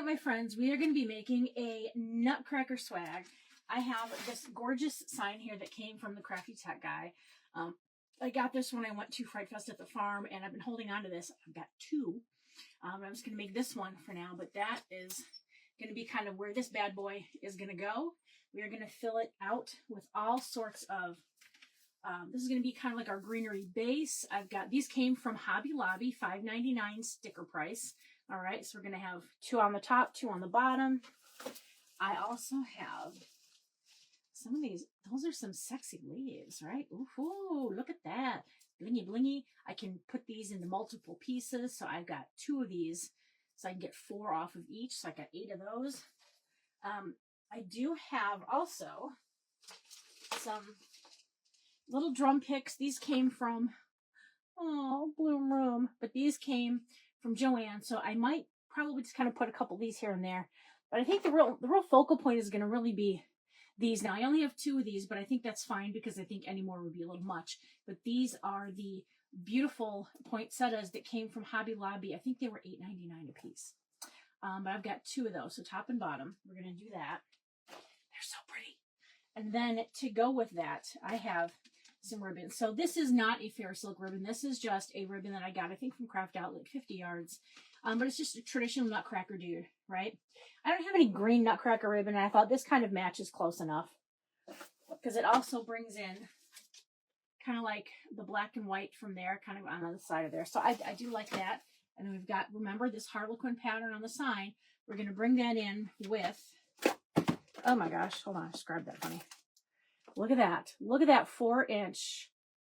my friends, we are going to be making a Nutcracker swag. I have this gorgeous sign here that came from the Crafty Tech guy. I got this when I went to Fright Fest at the farm, and I've been holding on to this. I've got two. I'm just going to make this one for now, but that is going to be kind of where this bad boy is going to go. We are going to fill it out with all sorts of, this is going to be kind of like our greenery base. I've got, these came from Hobby Lobby, $5.99 sticker price. All right, so we're going to have 2 on the top, 2 on the bottom. I also have some of these. Those are some sexy leaves, right? Ooh, look at that. Blingy, blingy. I can put these into multiple pieces. So I've got 2 of these. So I can get 4 off of each. So I got 8 of those. I do have also some little drum picks. These came from, Bloom Room. But these came from Joanne, so I might probably just kind of put a couple of these here and there. But I think the real focal point is going to really be these. Now I only have 2 of these, but I think that's fine because I think any more would be a little much. But these are the beautiful poinsettias that came from Hobby Lobby. I think they were $8.99 a piece. But I've got 2 of those, so top and bottom. We're going to do that. They're so pretty. And then to go with that, I have some ribbon. So this is not a Farrisilk ribbon. This is just a ribbon that I got, I think, from Craft Outlet, 50 yards. But it's just a traditional Nutcracker dude, right? I don't have any green Nutcracker ribbon, and I thought this kind of matches close enough because it also brings in kind of like the black and white from there, kind of on the other side of there. So I do like that. And then we've got, remember, this harlequin pattern on the sign. We're going to bring that in with, oh my gosh, hold on, I just grabbed that funny. Look at that. Look at that 4-inch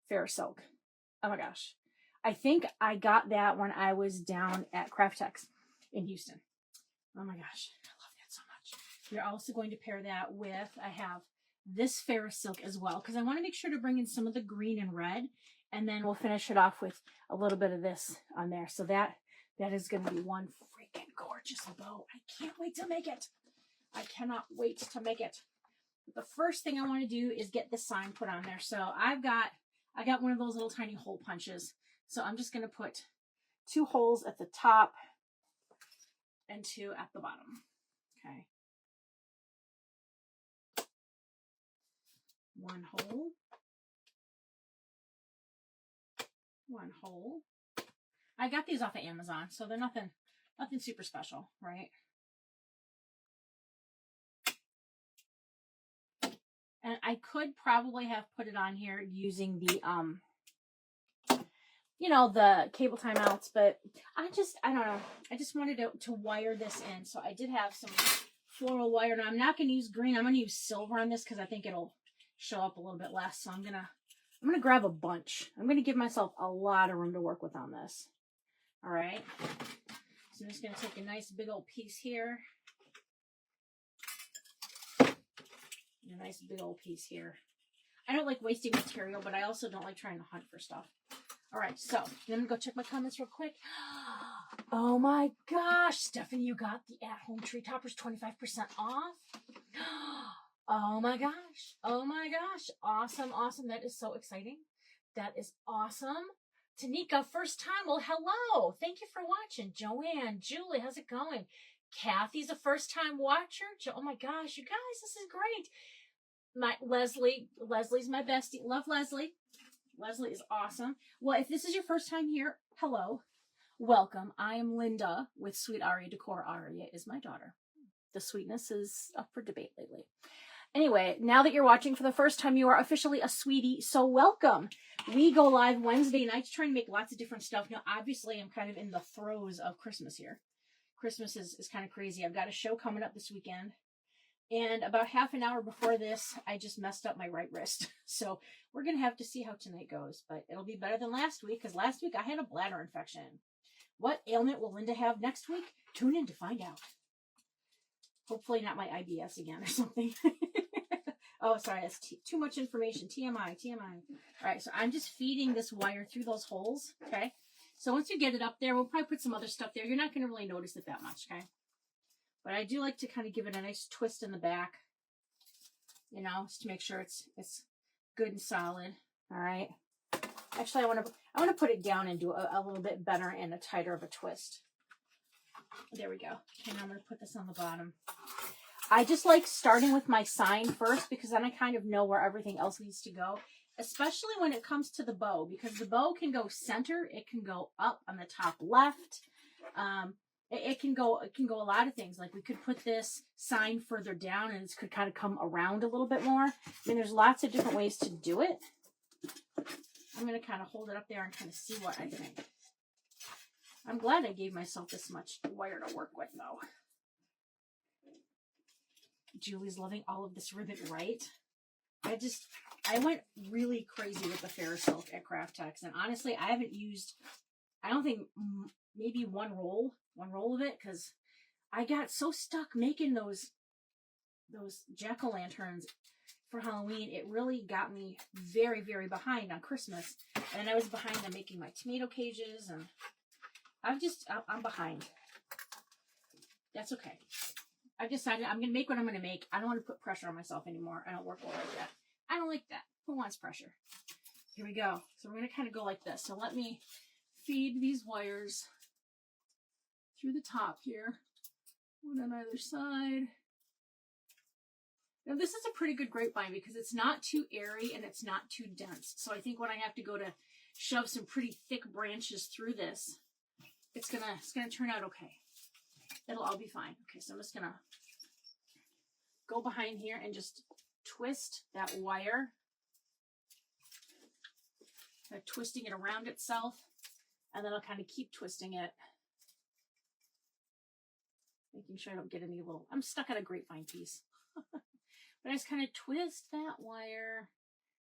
Farrisilk. Oh my gosh. I think I got that when I was down at Craft Tech's in Houston. Oh my gosh. I love that so much. We're also going to pair that with, I have this Farrisilk as well, because I want to make sure to bring in some of the green and red, and then we'll finish it off with a little bit of this on there. So that is going to be one freaking gorgeous bow. I can't wait to make it. I cannot wait to make it. The first thing I want to do is get the sign put on there. So I got one of those little tiny hole punches. So I'm just going to put 2 holes at the top and 2 at the bottom. Okay. 1 hole. 1 hole. I got these off of Amazon, so they're nothing super special, right? And I could probably have put it on here using the, you know, the cable timeouts, but I don't know. I just wanted to wire this in. So I did have some floral wire. Now I'm not going to use green. I'm going to use silver on this because I think it'll show up a little bit less. So I'm going to grab a bunch. I'm going to give myself a lot of room to work with on this. All right. So I'm just going to take a nice big old piece here. A nice big old piece here. I don't like wasting material, but I also don't like trying to hunt for stuff. All right, so I'm going to go check my comments real quick. Oh my gosh, Stephanie, you got the at-home tree toppers 25% off. Oh my gosh. Oh my gosh. Awesome, awesome. That is so exciting. That is awesome. Tanika, first time. Well, hello. Thank you for watching. Joanne, Julie, how's it going? Kathy's a first-time watcher. Oh my gosh, you guys, this is great. Leslie's my bestie. Love Leslie. Leslie is awesome. Well, if this is your first time here, hello, welcome. I am Linda with Sweet Aria Decor. Aria is my daughter. The sweetness is up for debate lately. Anyway, now that you're watching for the first time, you are officially a sweetie, so welcome. We go live Wednesday nights trying to make lots of different stuff. Now, obviously, I'm kind of in the throes of Christmas here. Christmas is kind of crazy. I've got a show coming up this weekend. And about half an hour before this, I just messed up my right wrist. So we're going to have to see how tonight goes. But it'll be better than last week, because last week I had a bladder infection. What ailment will Linda have next week? Tune in to find out. Hopefully not my IBS again or something. Oh, sorry, that's too much information. TMI. All right, so I'm just feeding this wire through those holes, okay? So once you get it up there, we'll probably put some other stuff there. You're not going to really notice it that much, okay? But I do like to kind of give it a nice twist in the back, you know, just to make sure it's good and solid. All right. Actually, I want to put it down and do a little bit better and a tighter of a twist. There we go. Okay, now I'm going to put this on the bottom. I just like starting with my sign first because then I kind of know where everything else needs to go, especially when it comes to the bow, because the bow can go center, it can go up on the top left. It can go a lot of things. Like we could put this sign further down and it could kind of come around a little bit more. I mean, there's lots of different ways to do it. I'm going to kind of hold it up there and kind of see what I think. I'm glad I gave myself this much wire to work with, though. Julie's loving all of this ribbon, right? I went really crazy with the Farrisilk at Craft Tex, and honestly, I haven't used, I don't think, maybe one roll of it, because I got so stuck making those jack-o'-lanterns for Halloween. It really got me very, very behind on Christmas, and I was behind on making my tomato cages, and I'm behind. That's okay. I've decided I'm going to make what I'm going to make. I don't want to put pressure on myself anymore. I don't work well like that. I don't like that. Who wants pressure? Here we go. So we're going to kind of go like this. So let me feed these wires through the top here. One on either side. Now this is a pretty good grapevine because it's not too airy and it's not too dense. So I think when I have to go to shove some pretty thick branches through this, it's gonna turn out okay. It'll all be fine. Okay, so I'm just gonna go behind here and just twist that wire. Twisting it around itself, and then I'll kind of keep twisting it, making sure I don't get any little, I'm stuck on a grapevine piece. But I just kind of twist that wire.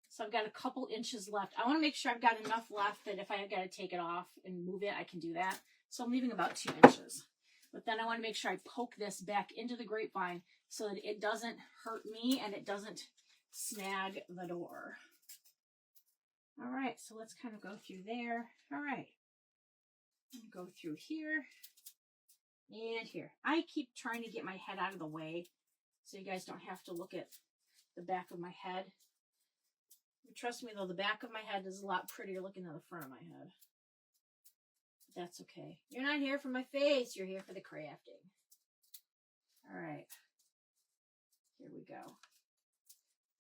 So I've got a couple inches left. I want to make sure I've got enough left that if I've got to take it off and move it, I can do that. So I'm leaving about 2 inches. But then I want to make sure I poke this back into the grapevine so that it doesn't hurt me and it doesn't snag the door. All right, so let's kind of go through there. All right. Go through here and here. I keep trying to get my head out of the way so you guys don't have to look at the back of my head. Trust me though, the back of my head is a lot prettier looking than the front of my head. But that's okay. You're not here for my face, you're here for the crafting. All right. Here we go.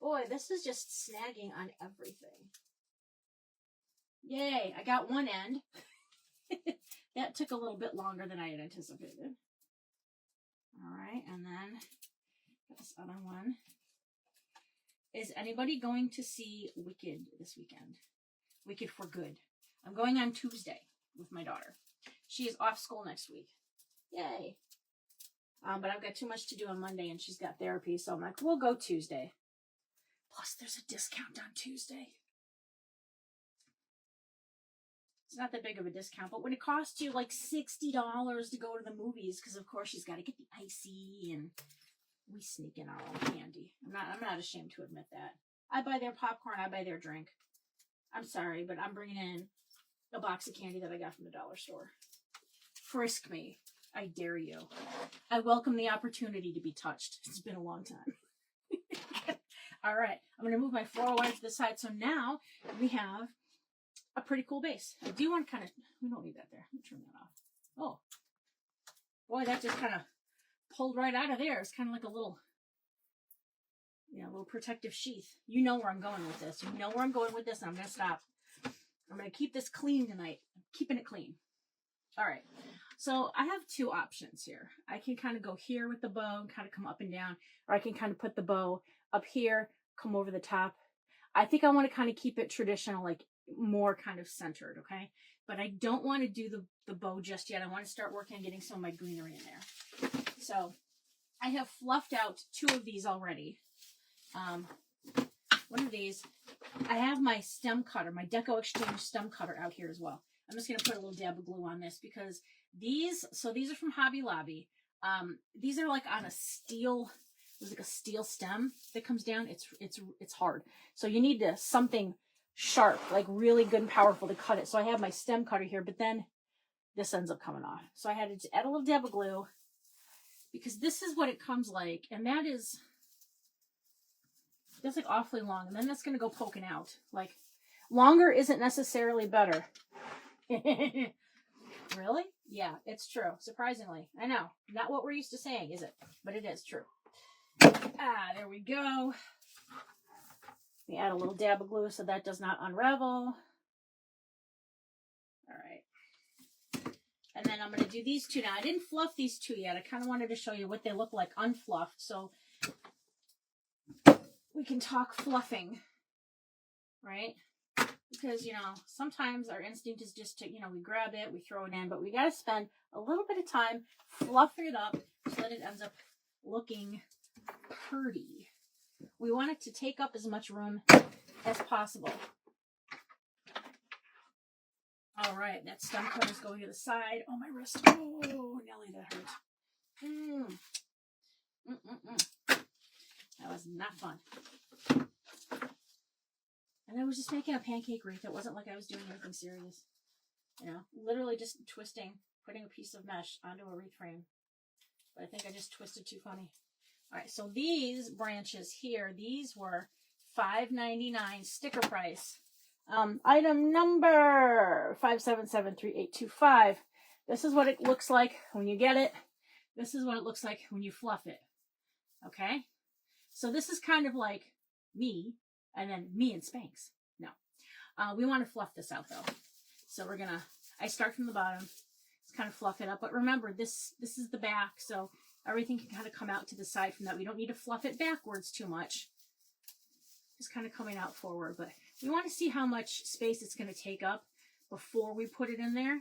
Boy, this is just snagging on everything. Yay, I got one end. That took a little bit longer than I had anticipated. All right, and then this other one. Is anybody going to see Wicked this weekend? Wicked for Good. I'm going on Tuesday with my daughter. She is off school next week. Yay. But I've got too much to do on Monday and she's got therapy, so I'm like, we'll go Tuesday. Plus, there's a discount on Tuesday. It's not that big of a discount, but when it costs you like $60 to go to the movies, because of course she's got to get the icy and we sneak in our own candy. I'm not ashamed to admit that. I buy their popcorn, I buy their drink. I'm sorry, but I'm bringing in a box of candy that I got from the dollar store. Frisk me. I dare you. I welcome the opportunity to be touched. It's been a long time. All right. I'm going to move my floral wire to the side. So now we have a pretty cool base. I do want to kind of, we don't need that there. Let me turn that off. Oh. Boy, that just kind of pulled right out of there. It's kind of like a little, little protective sheath. You know where I'm going with this. You know where I'm going with this, and I'm going to stop. I'm going to keep this clean tonight. I'm keeping it clean. All right. So I have two options here. I can kind of go here with the bow and kind of come up and down, or I can kind of put the bow up here, come over the top. I think I want to kind of keep it traditional, like more kind of centered, okay? But I don't want to do the bow just yet. I want to start working on getting some of my greenery in there. So I have fluffed out 2 of these already. One of these, I have my stem cutter, my Deco Exchange stem cutter out here as well. I'm just going to put a little dab of glue on this because these are from Hobby Lobby. These are like on a steel, there's like a steel stem that comes down. It's hard. So you need something sharp, like really good and powerful to cut it. So I have my stem cutter here, but then this ends up coming off. So I had to add a little dab of glue because this is what it comes like. And that's like awfully long. And then that's going to go poking out. Like longer isn't necessarily better. Really? Yeah, it's true. Surprisingly. I know. Not what we're used to saying, is it? But it is true. There we go. We add a little dab of glue so that does not unravel. All right. And then I'm going to do these two now. I didn't fluff these two yet. I kind of wanted to show you what they look like unfluffed. So we can talk fluffing, right? Because, you know, sometimes our instinct is just to, you know, we grab it, we throw it in, but we got to spend a little bit of time fluffing it up so that it ends up looking pretty. We want it to take up as much room as possible. All right, that stem coat is going to the side. Oh, my wrist. Oh, Nelly, that hurt. That was not fun. And I was just making a pancake wreath. It wasn't like I was doing anything serious. You know, literally just twisting, putting a piece of mesh onto a wreath frame. But I think I just twisted too funny. All right, so these branches here, these were $5.99 sticker price. Item number 5773825. This is what it looks like when you get it. This is what it looks like when you fluff it. Okay? So this is kind of like me, and then me and Spanx. No. We want to fluff this out, though. So we're going to, I start from the bottom. Just kind of fluff it up. But remember, this is the back, so everything can kind of come out to the side from that. We don't need to fluff it backwards too much. Just kind of coming out forward. But we want to see how much space it's going to take up before we put it in there,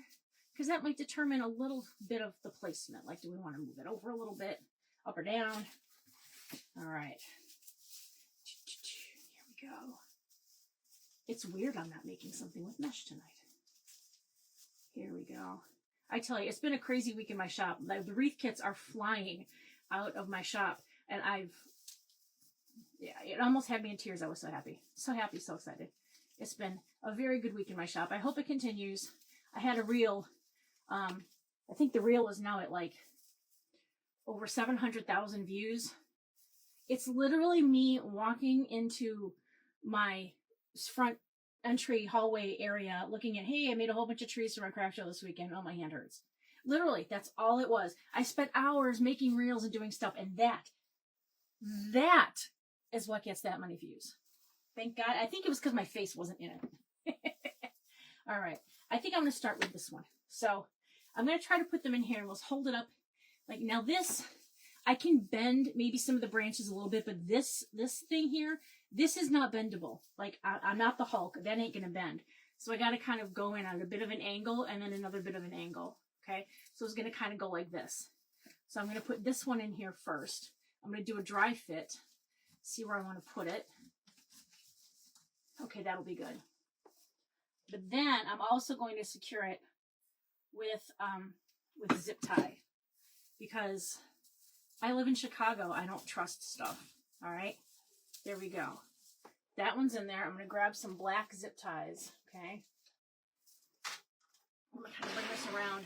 because that might determine a little bit of the placement. Like, do we want to move it over a little bit, up or down? All right. Here we go. It's weird I'm not making something with mesh tonight. Here we go. I tell you, it's been a crazy week in my shop. The wreath kits are flying out of my shop, and it almost had me in tears. I was so happy, so excited. It's been a very good week in my shop. I hope it continues. I had a reel. I think the reel is now at like over 700,000 views. It's literally me walking into my front entry hallway area looking at, hey, I made a whole bunch of trees for my craft show this weekend. Oh, my hand hurts. Literally, that's all it was. I spent hours making reels and doing stuff, and that is what gets that many views. Thank God. I think it was because my face wasn't in it. All right. I think I'm going to start with this one. So I'm going to try to put them in here, and we'll hold it up. Like, now this, I can bend maybe some of the branches a little bit, but this thing here, this is not bendable. Like, I'm not the Hulk. That ain't going to bend. So I got to kind of go in at a bit of an angle and then another bit of an angle. Okay. So it's going to kind of go like this. So I'm going to put this one in here first. I'm going to do a dry fit. See where I want to put it. Okay, that'll be good. But then I'm also going to secure it with zip tie, because I live in Chicago. I don't trust stuff. All right, there we go. That one's in there. I'm going to grab some black zip ties. Okay, I'm going to kind of bring this around.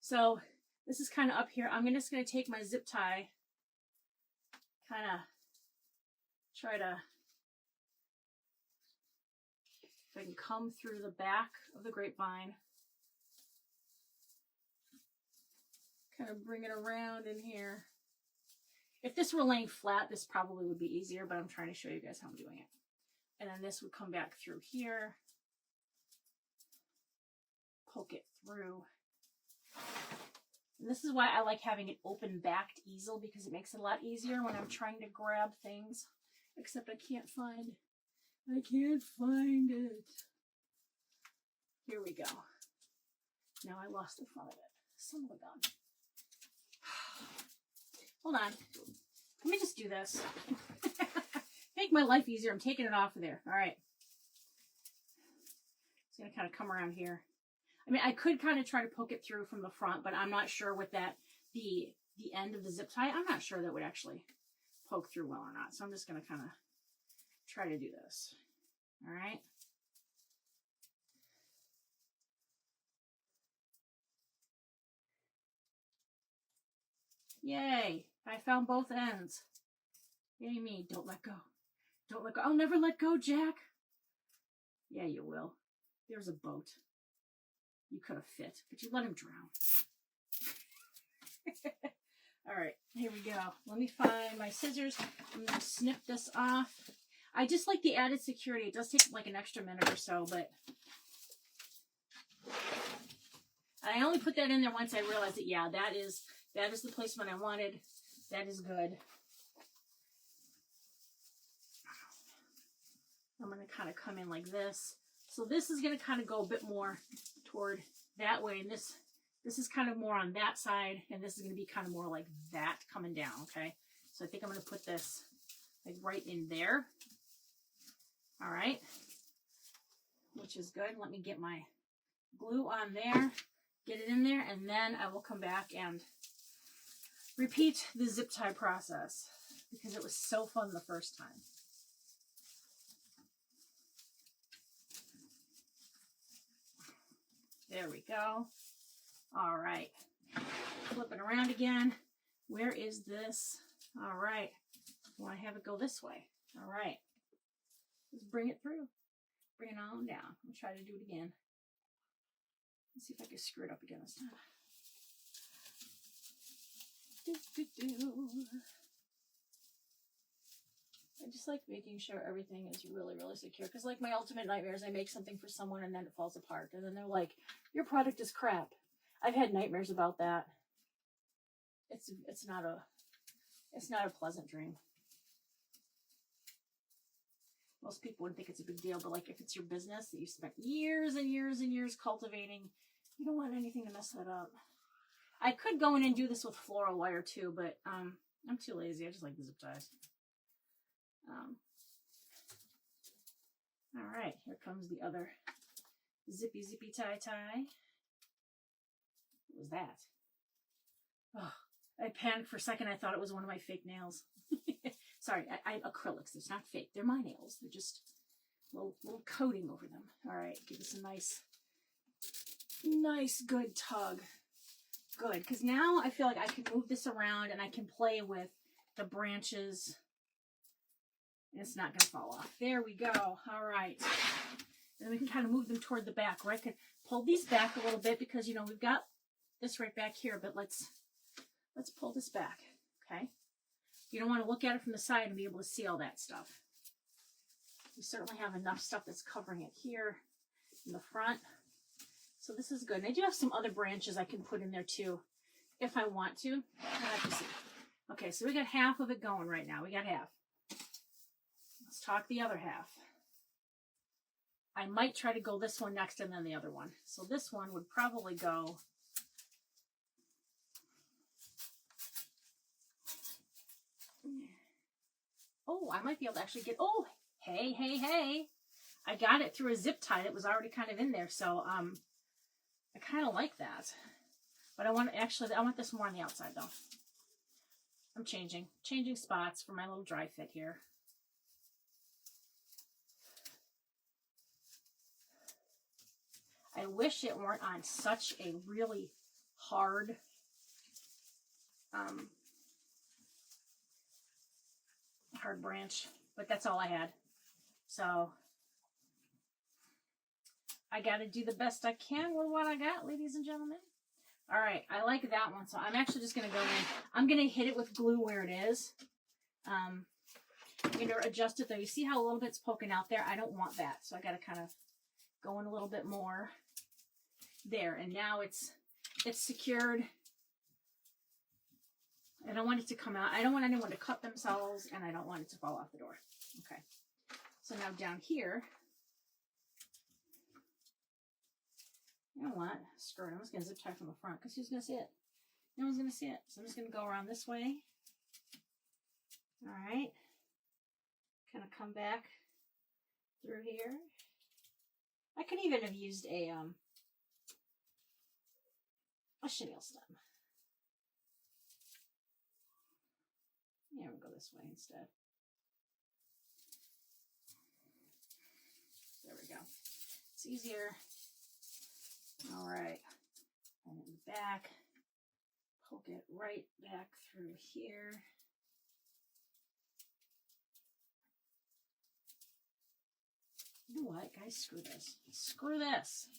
So this is kind of up here. I'm just going to take my zip tie, kind of try to, if I can come through the back of the grapevine, kind of bring it around in here. If this were laying flat, this probably would be easier, but I'm trying to show you guys how I'm doing it. And then this would come back through here, poke it through. And this is why I like having an open backed easel, because it makes it a lot easier when I'm trying to grab things. Except I can't find it. Here we go. Now I lost the front of it. Son of a gun. Hold on. Let me just do this. Make my life easier. I'm taking it off of there. All right. It's going to kind of come around here. I mean, I could kind of try to poke it through from the front, but I'm not sure with that, the end of the zip tie, I'm not sure that would actually poke through well or not. So I'm just going to kind of try to do this. All right. Yay. I found both ends. Yay me. Don't let go. Don't let go. I'll never let go, Jack. Yeah, you will. There's a boat. you could have fit, but you let him drown. All right, here we go. Let me find my scissors. I'm going to snip this off. I just like the added security. It does take like an extra minute or so, but I only put that in there once I realized that, yeah, that is the placement I wanted. That is good. I'm going to kind of come in like this. So this is going to kind of go a bit more toward that way, and this is kind of more on that side, and this is going to be kind of more like that coming down, okay? So I think I'm going to put this like right in there. All right, which is good. Let me get my glue on there, get it in there, and then I will come back and repeat the zip tie process because it was so fun the first time. There we go. All right. Flip it around again. Where is this? All right. I want to have it go this way. All right. Let's bring it through. Bring it on down. I'll try to do it again. Let's see if I can screw it up again this time. I just like making sure everything is really, really secure. Because like my ultimate nightmares, I make something for someone and then it falls apart. And then they're like, your product is crap. I've had nightmares about that. It's not a pleasant dream. Most people would think it's a big deal, but like if it's your business that you spent years and years and years cultivating, you don't want anything to mess that up. I could go in and do this with floral wire too, but I'm too lazy. I just like the zip ties. All right, here comes the other zippy tie. What was that? Oh, I panicked for a second. I thought it was one of my fake nails. Sorry, I have acrylics. It's not fake. They're my nails. They're just a little coating over them. All right, give this a nice good tug. Good, because now I feel like I can move this around and I can play with the branches. It's not going to fall off. There we go. All right. And then we can kind of move them toward the back, right? Can pull these back a little bit because, you know, we've got this right back here, but let's pull this back, okay? You don't want to look at it from the side and be able to see all that stuff. We certainly have enough stuff that's covering it here in the front. So this is good. And I do have some other branches I can put in there too if I want to. I'll have to see. Okay, so we got half of it going right now. We got half. Let's talk the other half. I might try to go this one next and then the other one. So this one would probably go oh, I might be able to actually get, oh, hey. I got it through a zip tie that was already kind of in there. So I kind of like that. But I want this more on the outside though. I'm changing spots for my little dry fit here. I wish it weren't on such a really hard hard branch, but that's all I had. So I got to do the best I can with what I got, ladies and gentlemen. All right, I like that one. So I'm actually just going to go in. I'm going to hit it with glue where it is. I'm going to adjust it though. You see how a little bit's poking out there? I don't want that. So I got to kind of go in a little bit more there. And now it's secured. I don't want it to come out. I don't want anyone to cut themselves, and I don't want it to fall off the door. Okay. So now down here, you know what? Screw it. I'm just going to zip tie from the front because who's going to see it? No one's going to see it. So I'm just going to go around this way. All right. Kind of come back through here. I could even have used a chenille stem. Yeah, we'll go this way instead. There we go. It's easier. All right. And in the back, poke it right back through here. You know what, guys? Screw this. Screw this.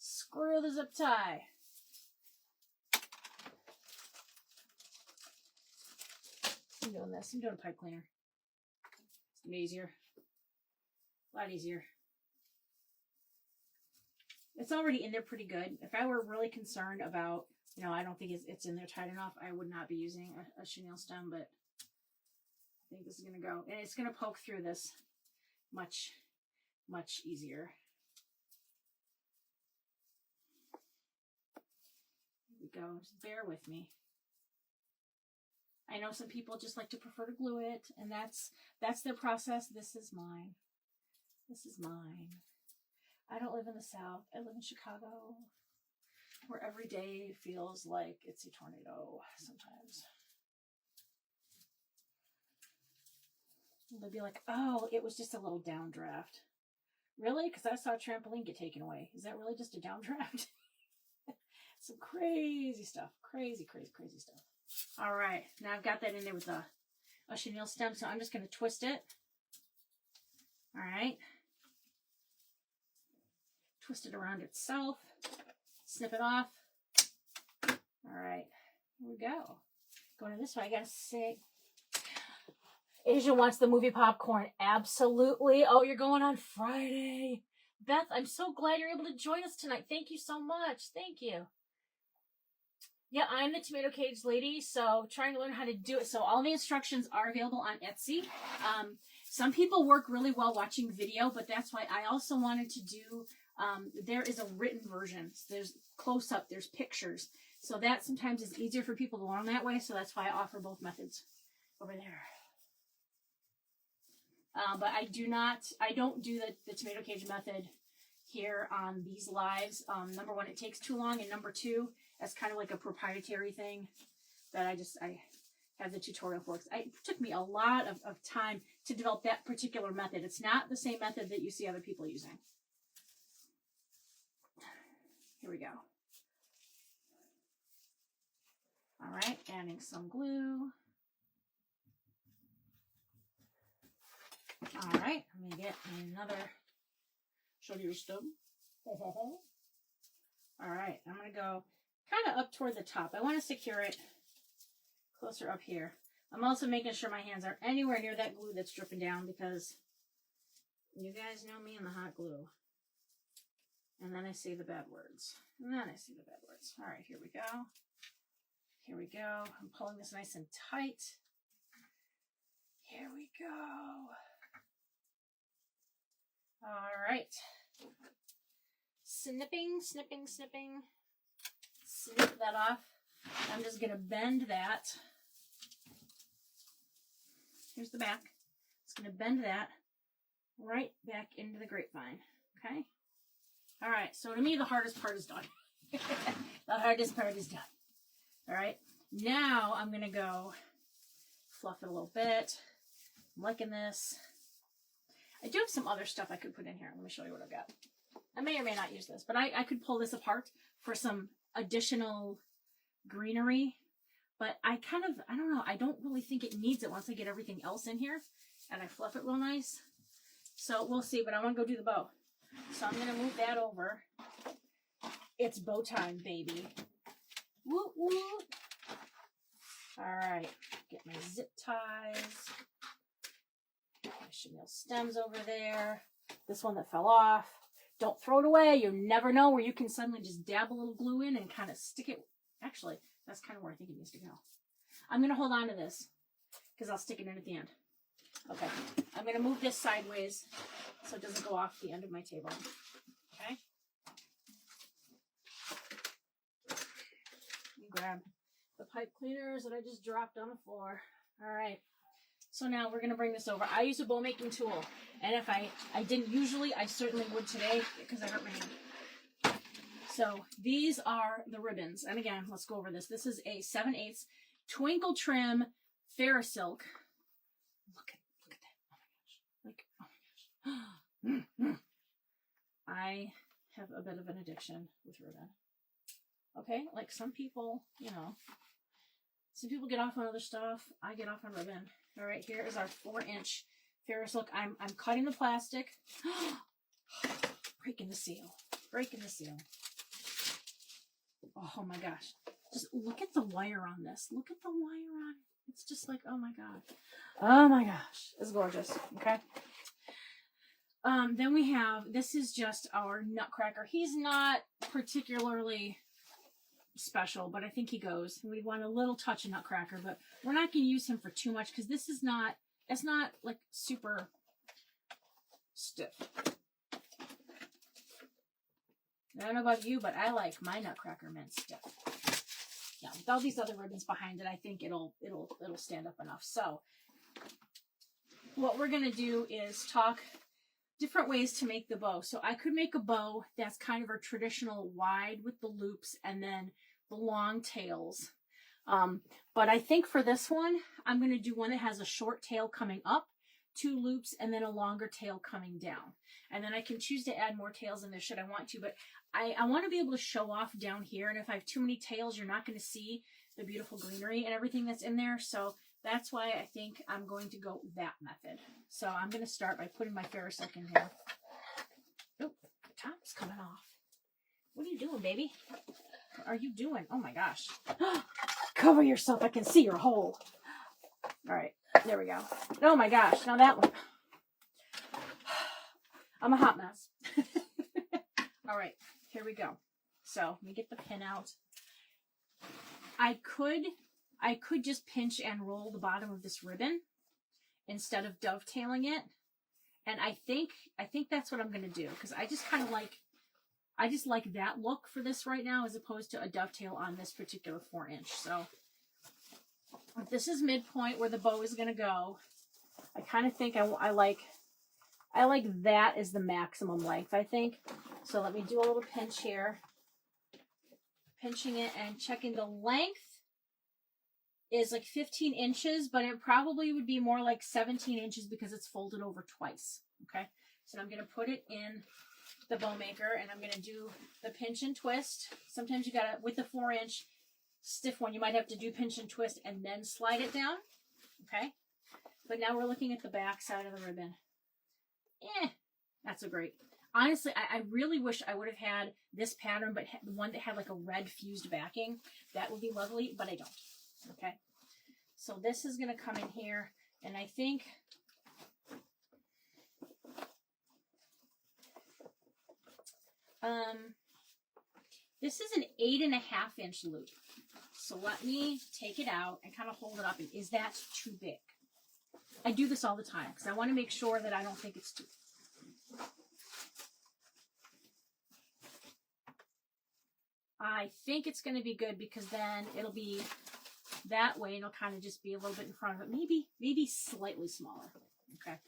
screw the zip tie. I'm doing this. I'm doing a pipe cleaner. It's gonna be easier. A lot easier. It's already in there pretty good. If I were really concerned about, you know, I don't think it's in there tight enough, I would not be using a chenille stem, but I think this is going to go. And it's going to poke through this much, much easier. Here we go. Just bear with me. I know some people just like to prefer to glue it, and that's their process. This is mine. This is mine. I don't live in the South. I live in Chicago, where every day feels like it's a tornado sometimes. They'll be like, oh, it was just a little downdraft. Really? Because I saw a trampoline get taken away. Is that really just a downdraft? Some crazy stuff. Crazy, crazy, crazy stuff. All right. Now I've got that in there with a chenille stem, so I'm just going to twist it. All right. Twist it around itself. Snip it off. All right. Here we go. Going this way. I got to say, Asia wants the movie popcorn. Absolutely. Oh, you're going on Friday. Beth, I'm so glad you're able to join us tonight. Thank you so much. Thank you. Yeah, I'm the tomato cage lady, so trying to learn how to do it. So all the instructions are available on Etsy. Some people work really well watching video, but that's why I also wanted to do, there is a written version. So there's close-up, there's pictures. So that sometimes is easier for people to learn that way, so that's why I offer both methods over there. But I don't do the tomato cage method here on these lives. Number one, it takes too long, and number two, that's kind of like a proprietary thing that I have the tutorial for. It took me a lot of time to develop that particular method. It's not the same method that you see other people using. Here we go. All right, adding some glue. All right, I'm gonna get another sugar stem. All right, I'm gonna go kind of up toward the top. I want to secure it closer up here. I'm also making sure my hands aren't anywhere near that glue that's dripping down, because you guys know me and the hot glue. And then I say the bad words. And then I say the bad words. All right, here we go. Here we go. I'm pulling this nice and tight. Here we go. All right. Snipping, snipping, snipping. Snip that off. I'm just going to bend that. Here's the back. Just going to bend that right back into the grapevine. Okay? All right. So to me, the hardest part is done. The hardest part is done. All right. Now I'm going to go fluff it a little bit. I'm liking this. I do have some other stuff I could put in here. Let me show you what I've got. I may or may not use this, but I could pull this apart for some additional greenery. But I don't know. I don't really think it needs it once I get everything else in here and I fluff it real nice. So we'll see, but I want to go do the bow. So I'm going to move that over. It's bow time, baby. Woo woo. All right. Get my zip ties. My chenille stems over there. This one that fell off. Don't throw it away. You never know where you can suddenly just dab a little glue in and kind of stick it. Actually, that's kind of where I think it needs to go. I'm going to hold on to this because I'll stick it in at the end. Okay. I'm going to move this sideways so it doesn't go off the end of my table. Okay. Grab the pipe cleaners that I just dropped on the floor. All right. So now we're going to bring this over. I use a bow making tool. And if I didn't usually, I certainly would today because I hurt my hand. So these are the ribbons. And again, let's go over this. This is a 7/8 twinkle trim Farrisilk. Look at that. Oh my gosh. Oh my gosh. I have a bit of an addiction with ribbon. Okay, like some people, you know, some people get off on other stuff. I get off on ribbon. All right, here is our 4-inch Farrisilk. I'm cutting the plastic. Breaking the seal. Breaking the seal. Oh my gosh. Just look at the wire on this. Look at the wire on it. It's just like, oh my God. Oh my gosh. It's gorgeous. Okay. Then we have, this is just our Nutcracker. He's not particularly special, but I think he goes. We want a little touch of Nutcracker, but we're not going to use him for too much because this is not, it's not like super stiff. I don't know about you, but I like my Nutcracker mint stiff. Yeah, with all these other ribbons behind it, I think it'll stand up enough. So what we're going to do is talk different ways to make the bow. So I could make a bow that's kind of a traditional wide with the loops and then the long tails. But I think for this one, I'm going to do one that has a short tail coming up, 2 loops, and then a longer tail coming down. And then I can choose to add more tails in there should I want to, but I want to be able to show off down here. And if I have too many tails, you're not going to see the beautiful greenery and everything that's in there. So that's why I think I'm going to go that method. So I'm going to start by putting my Farrisilk in here. Oh, the top's coming off. What are you doing, baby? What are you doing? Oh my gosh. Cover yourself. I can see your hole. All right. There we go. Oh my gosh. Now that one. I'm a hot mess. All right. Here we go. So let me get the pin out. I could just pinch and roll the bottom of this ribbon instead of dovetailing it. And I think that's what I'm going to do because I just kind of like, I just like that look for this right now as opposed to a dovetail on this particular 4-inch. So if this is midpoint where the bow is going to go, I kind of think I like that as the maximum length, I think. So let me do a little pinch here. Pinching it and checking the length is like 15 inches, but it probably would be more like 17 inches because it's folded over twice. Okay. So I'm going to put it in the bow maker and I'm going to do the pinch and twist. Sometimes you got to, with the 4-inch stiff one, you might have to do pinch and twist and then slide it down. Okay. But now we're looking at the back side of the ribbon. Not so great. Honestly, I really wish I would have had this pattern, but the one that had like a red fused backing. That would be lovely, but I don't. Okay. So this is going to come in here, and I think this is an 8.5-inch loop. So let me take it out and kind of hold it up. And is that too big? I do this all the time because I want to make sure that I don't think it's too. I think it's going to be good because then it'll be that way and it'll kind of just be a little bit in front of it. Maybe slightly smaller. Okay.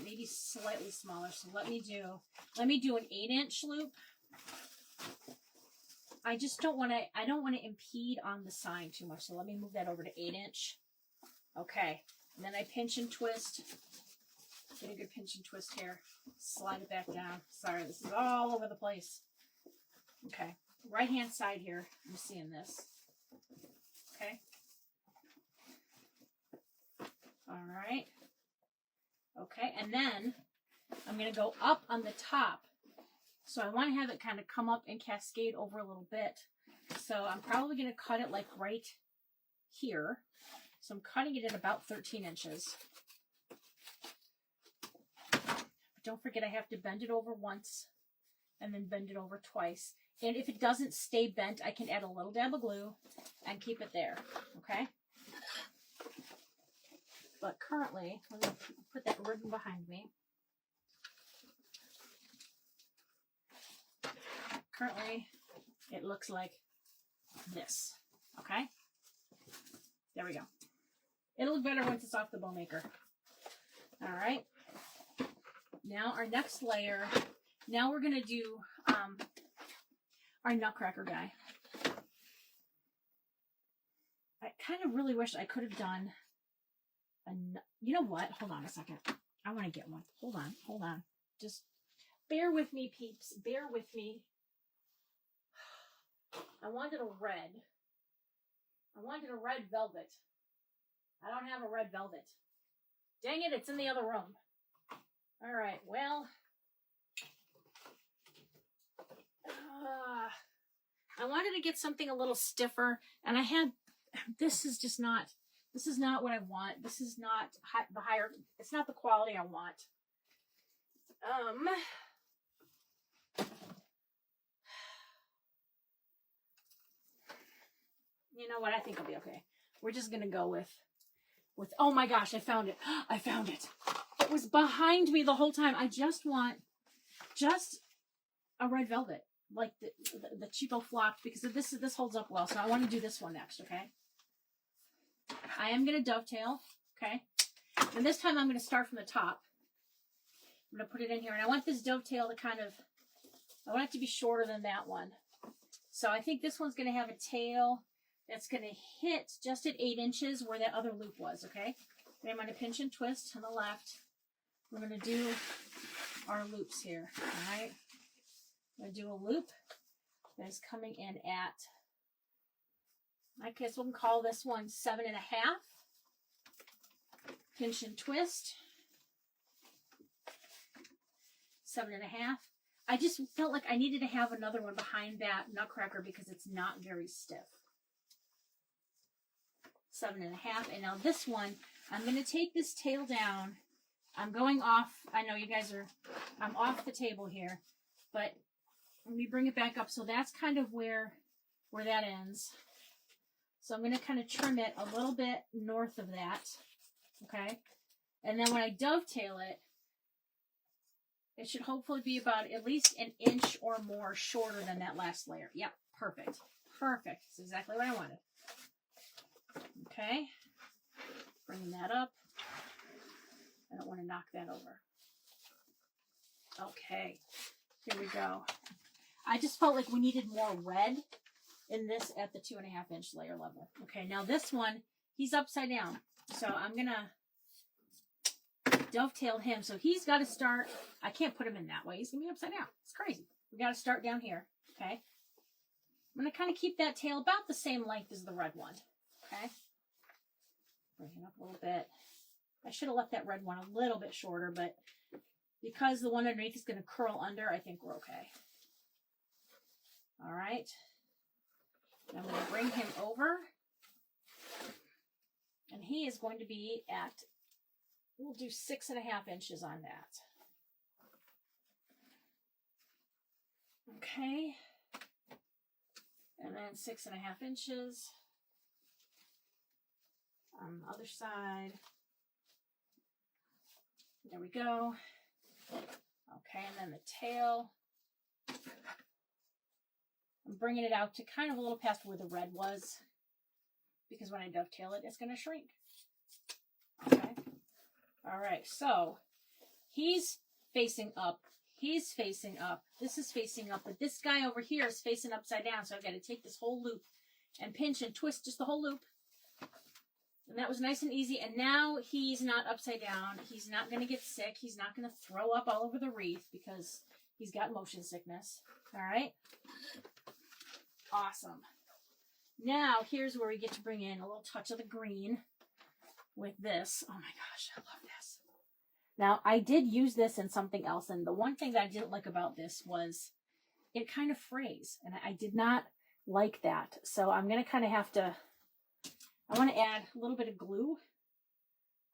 Maybe slightly smaller. So let me do an 8-inch loop. I just don't want to impede on the sign too much. So let me move that over to 8-inch. Okay. And then I pinch and twist. Get a good pinch and twist here. Slide it back down. Sorry, this is all over the place. Okay. Right hand side here. I'm seeing this. Okay. All right. Okay. And then I'm going to go up on the top. So I want to have it kind of come up and cascade over a little bit. So I'm probably going to cut it like right here. So I'm cutting it at about 13 inches. But don't forget I have to bend it over once and then bend it over twice. And if it doesn't stay bent, I can add a little dab of glue and keep it there. Okay? But currently, let me put that ribbon behind me. Currently, it looks like this. Okay? There we go. It'll look better once it's off the bow maker. All right. Now our next layer. Now we're going to do our Nutcracker guy. I kind of really wish I could have done you know what? Hold on a second. I want to get one. Hold on. Just bear with me, peeps. Bear with me. I wanted a red. I wanted a red velvet. I don't have a red velvet. Dang it, it's in the other room. All right, well. I wanted to get something a little stiffer, and I had, this is not what I want. This is not the higher, it's not the quality I want. You know what? I think I'll be okay. We're just going to go with, oh my gosh, I found it. I found it. It was behind me the whole time. I just want a red velvet, like the cheapo flocked, because this holds up well. So I want to do this one next, okay? I am going to dovetail, okay? And this time I'm going to start from the top. I'm going to put it in here. And I want this dovetail to kind of, I want it to be shorter than that one. So I think this one's going to have a tail that's going to hit just at 8 inches where that other loop was, okay? And I'm going to pinch and twist to the left. We're going to do our loops here, all right? I'm going to do a loop that is coming in at, I guess we'll call this one 7.5. Pinch and twist. 7.5. I just felt like I needed to have another one behind that Nutcracker because it's not very stiff. 7.5. And now this one, I'm going to take this tail down. I'm going off. I know you guys are, I'm off the table here, but let me bring it back up. So that's kind of where that ends. So I'm going to kind of trim it a little bit north of that. Okay. And then when I dovetail it, it should hopefully be about at least an inch or more shorter than that last layer. Yep. Perfect. Perfect. That's exactly what I wanted. Okay. Bringing that up. I don't want to knock that over. Okay. Here we go. I just felt like we needed more red in this at the 2.5 inch layer level. Okay. Now this one, he's upside down. So I'm going to dovetail him. So he's got to start. I can't put him in that way. He's going to be upside down. It's crazy. We got to start down here. Okay. I'm going to kind of keep that tail about the same length as the red one. Okay. Bring it up a little bit. I should have left that red one a little bit shorter, but because the one underneath is going to curl under, I think we're okay. All right. I'm going to bring him over. And he is going to be at, we'll do 6.5 inches on that. Okay. And then 6.5 inches on the other side. There we go. Okay, and then the tail. I'm bringing it out to kind of a little past where the red was, because when I dovetail it, it's going to shrink. Okay. All right, so he's facing up. He's facing up. This is facing up, but this guy over here is facing upside down, so I've got to take this whole loop and pinch and twist just the whole loop. And that was nice and easy. And now he's not upside down. He's not going to get sick. He's not going to throw up all over the wreath because he's got motion sickness. All right. Awesome. Now here's where we get to bring in a little touch of the green with this. Oh my gosh, I love this. Now I did use this in something else. And the one thing that I didn't like about this was it kind of frays. And I did not like that. So I'm going to kind of have to, I want to add a little bit of glue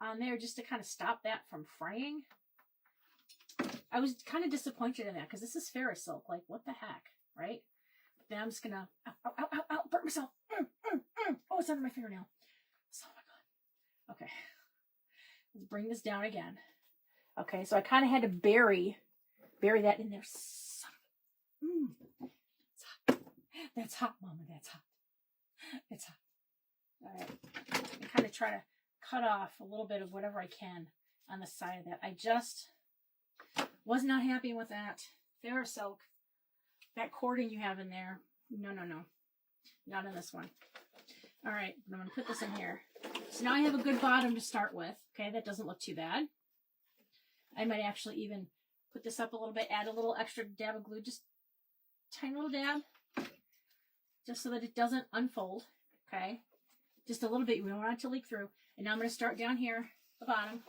on there just to kind of stop that from fraying. I was kind of disappointed in that because this is Farrisilk. Like, what the heck, right? But then I'm just going to, ow, burn myself. Oh, it's under my fingernail. Oh my God. Okay. Let's bring this down again. Okay, so I kind of had to bury that in there. It's hot. That's hot, Mama. That's hot. It's hot. All right, and kind of try to cut off a little bit of whatever I can on the side of that. I just was not happy with that. Farrisilk, that cording you have in there. No. Not in this one. All right, I'm going to put this in here. So now I have a good bottom to start with. Okay, that doesn't look too bad. I might actually even put this up a little bit, add a little extra dab of glue, just tiny little dab, just so that it doesn't unfold. Okay. Just a little bit. We don't want it to leak through. And now I'm going to start down here, the bottom.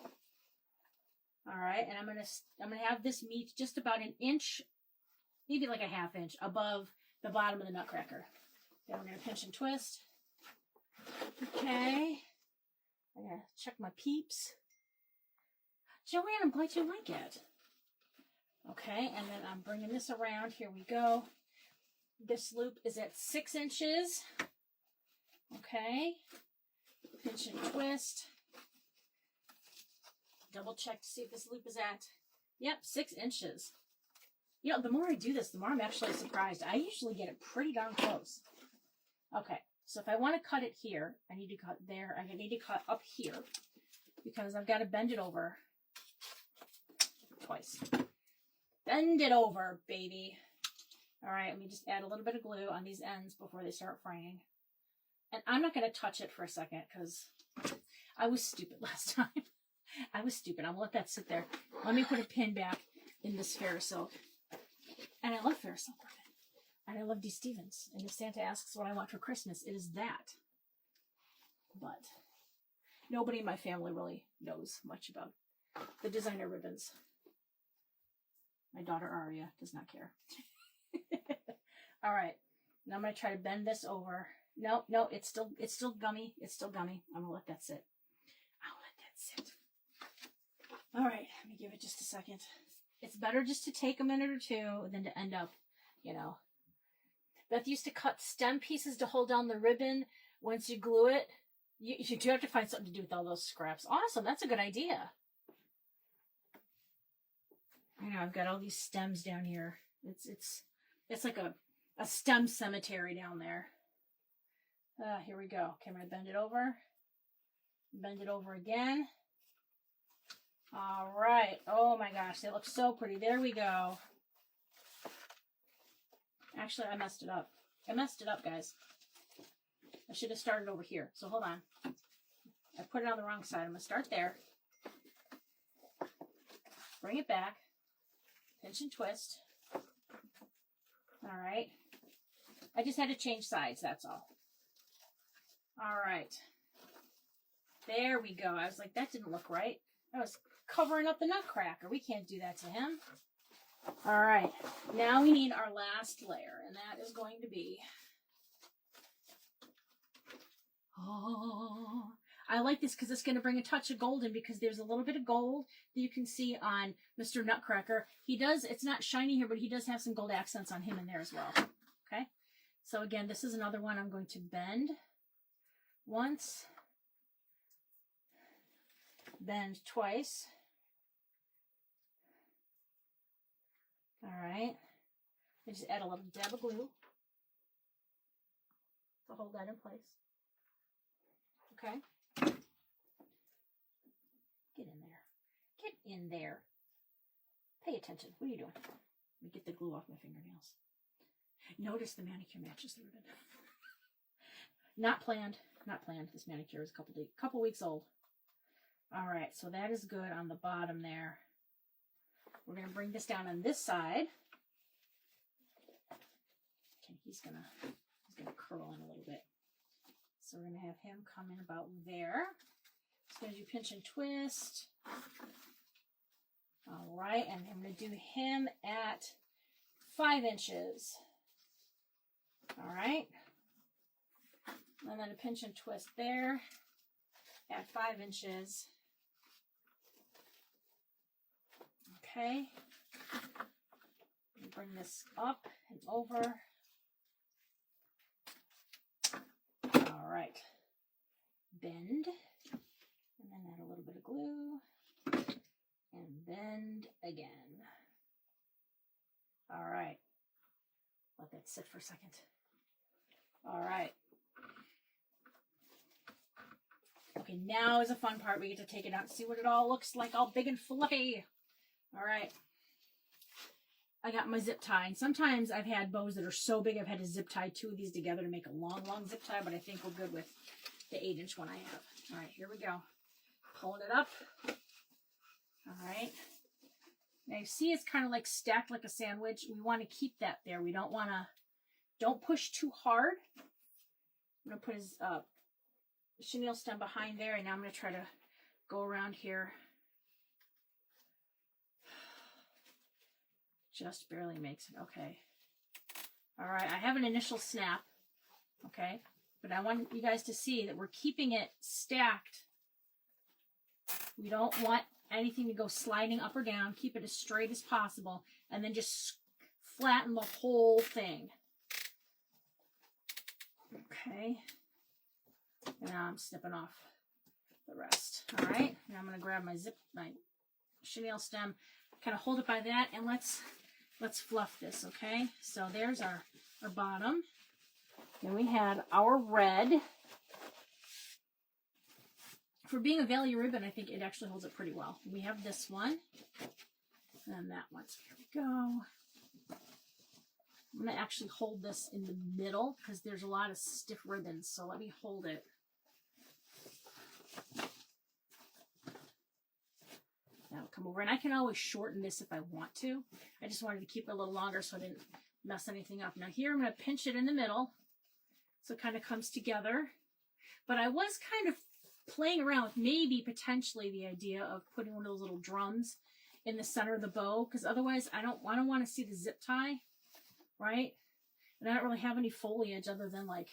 All right. And I'm going to have this meet just about an inch, maybe like a 1/2 inch above the bottom of the Nutcracker. Then we're going to pinch and twist. Okay. I gotta check my peeps. Joanne, I'm glad you like it. Okay, and then I'm bringing this around. Here we go. This loop is at 6 inches. Okay. Pinch and twist. Double check to see if this loop is at, yep, 6 inches. You know, the more I do this, the more I'm actually surprised. I usually get it pretty darn close. Okay, so if I want to cut it here, I need to cut there. I need to cut up here because I've got to bend it over twice. Bend it over, baby. All right, let me just add a little bit of glue on these ends before they start fraying. And I'm not going to touch it for a second because I was stupid last time. I was stupid. I'm going to let that sit there. Let me put a pin back in this Farrisilk. And I love Farrisilk. And I love D. Stevens. And if Santa asks what I want for Christmas, it is that. But nobody in my family really knows much about the designer ribbons. My daughter Aria does not care. All right. Now I'm going to try to bend this over. No, it's still gummy. It's still gummy. I'm going to let that sit. I'll let that sit. All right. Let me give it just a second. It's better just to take a minute or two than to end up, you know. Beth used to cut stem pieces to hold down the ribbon. Once you glue it, you do have to find something to do with all those scraps. Awesome. That's a good idea. I know, I've got all these stems down here. It's like a stem cemetery down there. Here we go. Okay, I'm going to bend it over. Bend it over again. All right. Oh my gosh, they look so pretty. There we go. Actually, I messed it up. I messed it up, guys. I should have started over here. So hold on. I put it on the wrong side. I'm going to start there. Bring it back. Pinch and twist. All right. I just had to change sides, that's all. All right. There we go. I was like, that didn't look right. I was covering up the Nutcracker. We can't do that to him. All right. Now we need our last layer, and that is going to be... Oh, I like this because it's going to bring a touch of golden because there's a little bit of gold that you can see on Mr. Nutcracker. He does, it's not shiny here, but he does have some gold accents on him in there as well. Okay. So again, this is another one I'm going to bend once, bend twice. All right. I just add a little dab of glue to hold that in place. Okay. Get in there. Get in there. Pay attention. What are you doing? Let me get the glue off my fingernails. Notice the manicure matches the ribbon. Not planned. Not planned. This manicure is a couple weeks old. All right. So that is good on the bottom there. We're going to bring this down on this side. Okay, he's gonna curl in a little bit. So we're going to have him come in about there. Just going to do pinch and twist. All right, and I'm going to do him at 5 inches. All right. And then a pinch and twist there at 5 inches. Okay. Bring this up and over. All right. Bend. And then add a little bit of glue. And bend again. All right. Let that sit for a second. All right. Okay, now is a fun part. We get to take it out and see what it all looks like, all big and fluffy. All right. I got my zip tie. And sometimes I've had bows that are so big I've had to zip tie 2 of these together to make a long, long zip tie, but I think we're good with the 8-inch one I have. All right, here we go. Pulling it up. All right. Now you see it's kind of like stacked like a sandwich. We want to keep that there. We don't want to, don't push too hard. I'm going to put his chenille stem behind there, and now I'm going to try to go around here. Just barely makes it. Okay. All right, I have an initial snap, okay? But I want you guys to see that we're keeping it stacked. We don't want anything to go sliding up or down. Keep it as straight as possible, and then just flatten the whole thing. Okay. And now I'm snipping off the rest. All right. Now I'm going to grab my chenille stem, kind of hold it by that, and let's fluff this, okay? So there's our bottom. Then we had our red. For being a value ribbon, I think it actually holds it pretty well. We have this one. And that one. So here we go. I'm going to actually hold this in the middle because there's a lot of stiff ribbons. So let me hold it. That'll come over. And I can always shorten this if I want to. I just wanted to keep it a little longer so I didn't mess anything up. Now here I'm going to pinch it in the middle so it kind of comes together. But I was kind of playing around with maybe potentially the idea of putting one of those little drums in the center of the bow, because otherwise I don't want to see the zip tie, right? And I don't really have any foliage other than like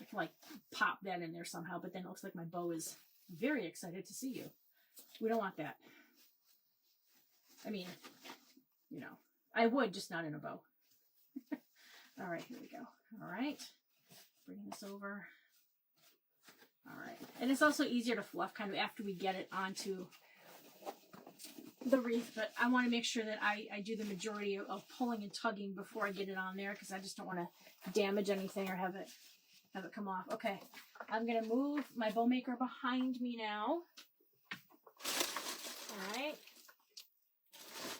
I can like pop that in there somehow, but then it looks like my bow is very excited to see you. We don't want that. I mean, you know, I would, just not in a bow. All right, here we go. All right, bring this over. All right, and it's also easier to fluff kind of after we get it onto the wreath, but I want to make sure that I do the majority of pulling and tugging before I get it on there, because I just don't want to damage anything or have it come off. Okay, I'm going to move my bow maker behind me now. All right,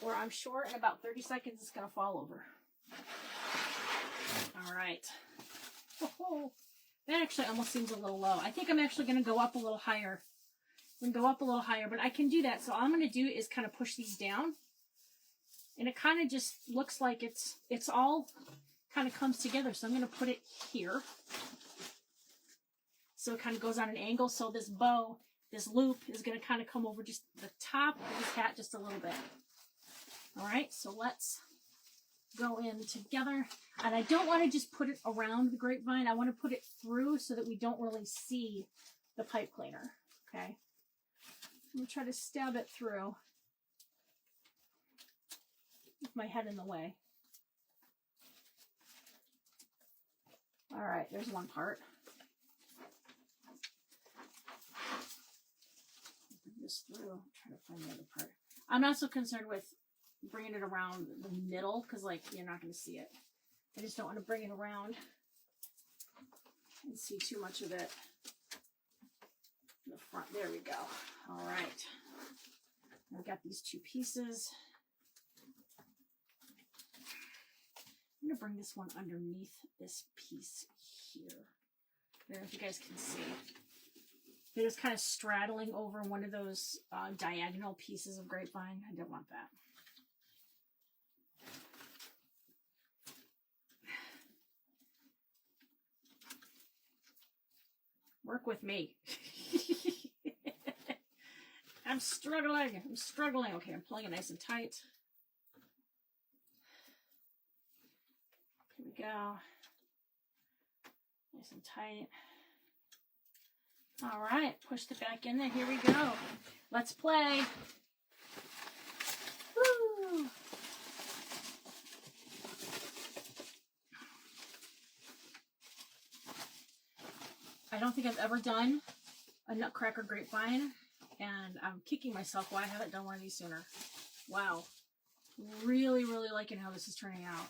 or I'm sure in about 30 seconds it's going to fall over. All right. Oh, that actually almost seems a little low. I think I'm actually going to go up a little higher. I'm going to go up a little higher, but I can do that. So all I'm going to do is kind of push these down. And it kind of just looks like it's all kind of comes together. So I'm going to put it here. So it kind of goes on an angle. So this bow, this loop is going to kind of come over just the top of this hat just a little bit. All right, so let's go in together. And I don't want to just put it around the grapevine. I want to put it through so that we don't really see the pipe cleaner. Okay. I'm going to try to stab it through with my head in the way. All right, there's one part. Bring this through. Try to find the other part. I'm not so concerned with bringing it around the middle because, like, you're not going to see it. I just don't want to bring it around and see too much of it in the front. There we go. All right. I've got these two pieces. I'm going to bring this one underneath this piece here. I don't know if you guys can see. It is kind of straddling over one of those diagonal pieces of grapevine. I don't want that. Work with me. I'm struggling. I'm struggling. Okay, I'm pulling it nice and tight. Here we go. Nice and tight. All right, pushed it back in there. Here we go. Let's play. Woo! I don't think I've ever done a Nutcracker grapevine, and I'm kicking myself why I haven't done one of these sooner. Wow. Really, really liking how this is turning out.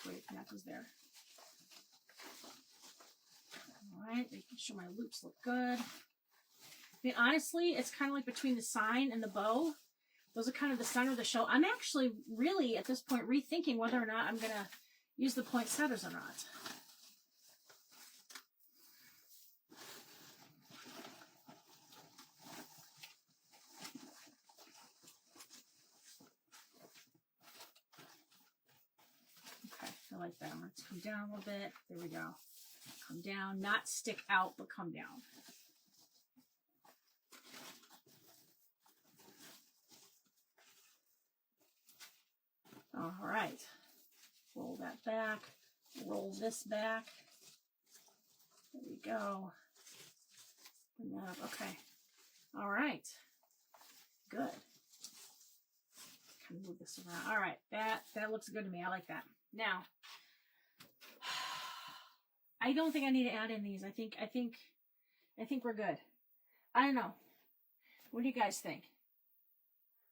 Wait, that was there. All right, making sure my loops look good. I mean, honestly, it's kind of like between the sign and the bow. Those are kind of the center of the show. I'm actually really, at this point, rethinking whether or not I'm going to use the poinsettias or not. I like that. Let's come down a little bit. There we go. Come down, not stick out, but come down. All right. pull this back. There we go. Bring that up. Okay. All right. Good. Kind of move this around. All right. That looks good to me. I like that. Now, I don't think I need to add in these. I think we're good. I don't know. What do you guys think?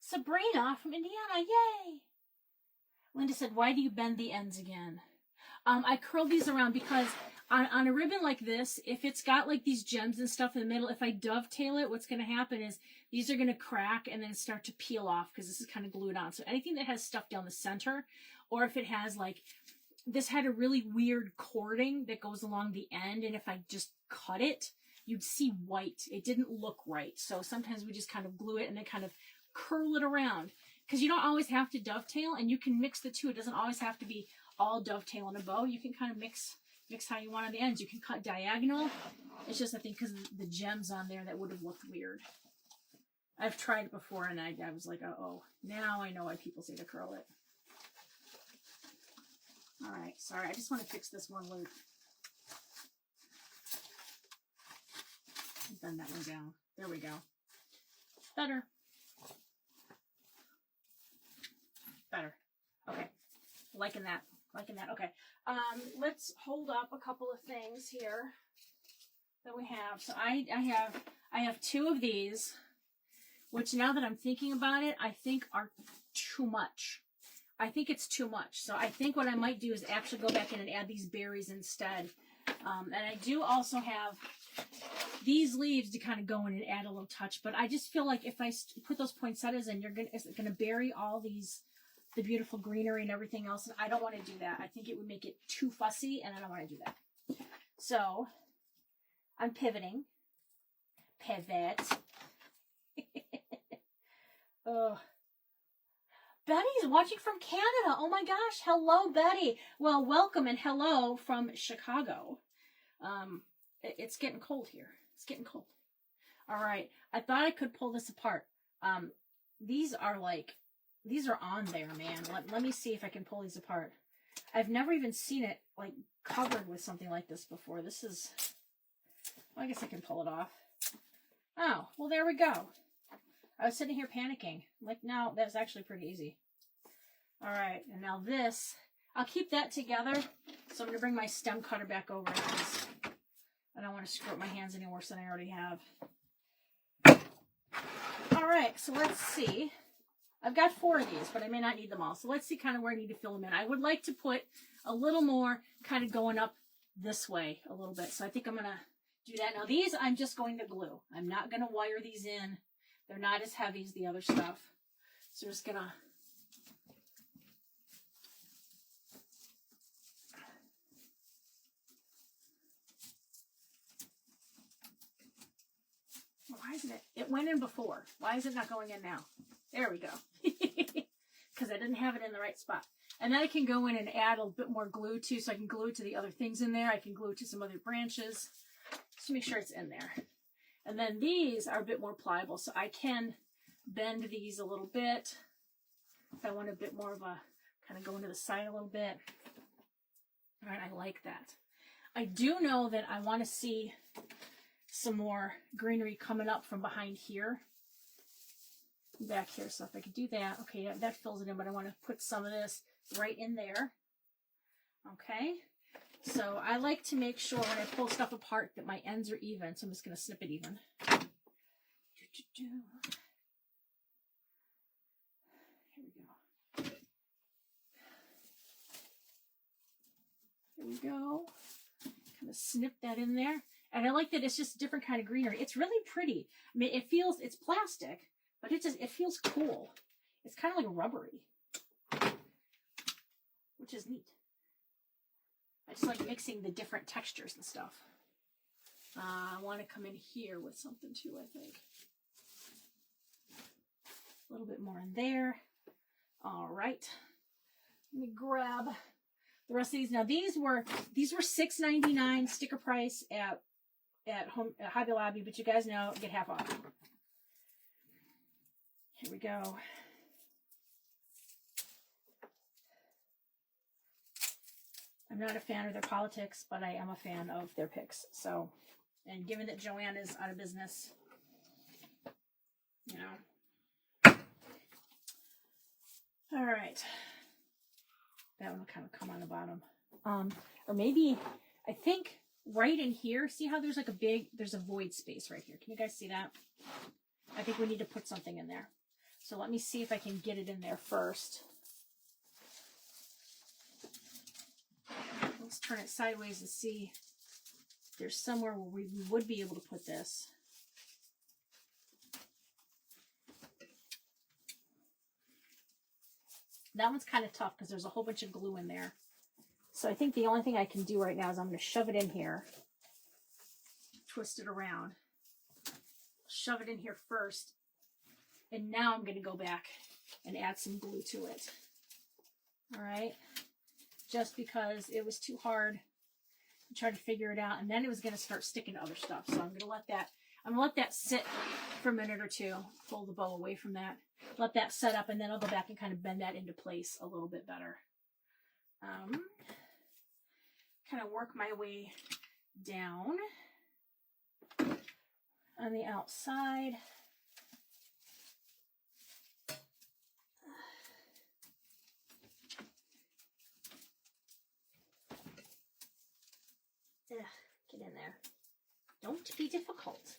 Sabrina from Indiana, yay! Linda said, why do you bend the ends again? I curl these around because on a ribbon like this, if it's got like these gems and stuff in the middle, if I dovetail it, what's going to happen is these are going to crack and then start to peel off because this is kind of glued on. So anything that has stuff down the center, or if it has like, this had a really weird cording that goes along the end, and if I just cut it, you'd see white. It didn't look right. So sometimes we just kind of glue it and then kind of curl it around, because you don't always have to dovetail, and you can mix the two. It doesn't always have to be all dovetail in a bow. You can kind of mix how you want on the ends. You can cut diagonal. It's just, I think, because of the gems on there, that would have looked weird. I've tried it before, and I was like, uh-oh. Now I know why people say to curl it. All right, sorry. I just want to fix this one loop. Bend that one down. There we go. Better. Better. Okay. Liking that. Liking that. Okay. Let's hold up a couple of things here that we have. So I have two of these, which now that I'm thinking about it, I think are too much. I think it's too much. So I think what I might do is actually go back in and add these berries instead. And I do also have these leaves to kind of go in and add a little touch. But I just feel like if I put those poinsettias in, it's going to bury all the beautiful greenery and everything else. And I don't want to do that. I think it would make it too fussy, and I don't want to do that. So I'm pivoting. Pivot. Oh. Betty's watching from Canada. Oh my gosh. Hello, Betty. Well, welcome and hello from Chicago. It's getting cold here. It's getting cold. All right. I thought I could pull this apart. These are on there, man. Let me see if I can pull these apart. I've never even seen it like covered with something like this before. This is, well, I guess I can pull it off. Oh, well, there we go. I was sitting here panicking. Like, no, that's actually pretty easy. All right, and now this, I'll keep that together. So I'm going to bring my stem cutter back over because I don't want to screw up my hands any worse than I already have. All right, so let's see. I've got 4 of these, but I may not need them all. So let's see kind of where I need to fill them in. I would like to put a little more kind of going up this way a little bit. So I think I'm going to do that. Now these I'm just going to glue. I'm not going to wire these in. They're not as heavy as the other stuff. So we're just going to... Why isn't it? It went in before. Why is it not going in now? There we go. Because I didn't have it in the right spot. And then I can go in and add a bit more glue too. So I can glue it to the other things in there. I can glue it to some other branches. Just to make sure it's in there. And then these are a bit more pliable, so I can bend these a little bit. If I want a bit more of a, kind of go into the side a little bit. All right, I like that. I do know that I want to see some more greenery coming up from behind here. Back here, so if I could do that. Okay, that fills it in, but I want to put some of this right in there. Okay. So I like to make sure when I pull stuff apart that my ends are even. So I'm just going to snip it even. Here we go. Here we go. Kind of snip that in there. And I like that it's just a different kind of greenery. It's really pretty. I mean, it's plastic, but it feels cool. It's kind of like rubbery, which is neat. I just like mixing the different textures and stuff. I want to come in here with something too, I think. A little bit more in there. All right. Let me grab the rest of these. Now these were $6.99 sticker price at Hobby Lobby, but you guys know get half off. Here we go. I'm not a fan of their politics, but I am a fan of their picks. So, and given that Joann is out of business, you know. All right. That one will kind of come on the bottom. Or maybe, I think right in here, see how there's like there's a void space right here. Can you guys see that? I think we need to put something in there. So let me see if I can get it in there first. Let's turn it sideways and see if there's somewhere where we would be able to put this. That one's kind of tough because there's a whole bunch of glue in there. So I think the only thing I can do right now is I'm going to shove it in here, twist it around, shove it in here first, and now I'm going to go back and add some glue to it. All right, just because it was too hard to try to figure it out, and then it was going to start sticking to other stuff. So I'm going to let that sit for a minute or two. Pull the bow away from that. Let that set up, and then I'll go back and kind of bend that into place a little bit better. Kind of work my way down on the outside. Get in there. Don't be difficult.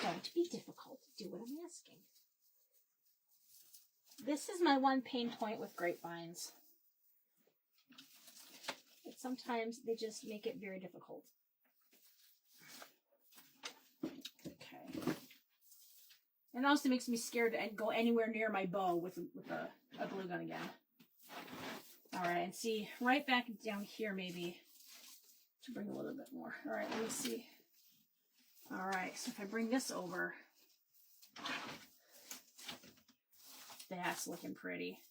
Don't be difficult. Do what I'm asking. This is my one pain point with grapevines. But sometimes they just make it very difficult. Okay. And also makes me scared to go anywhere near my bow with a glue gun again. All right, and see, right back down here maybe, to bring a little bit more. All right, let me see. All right, so if I bring this over, that's looking pretty.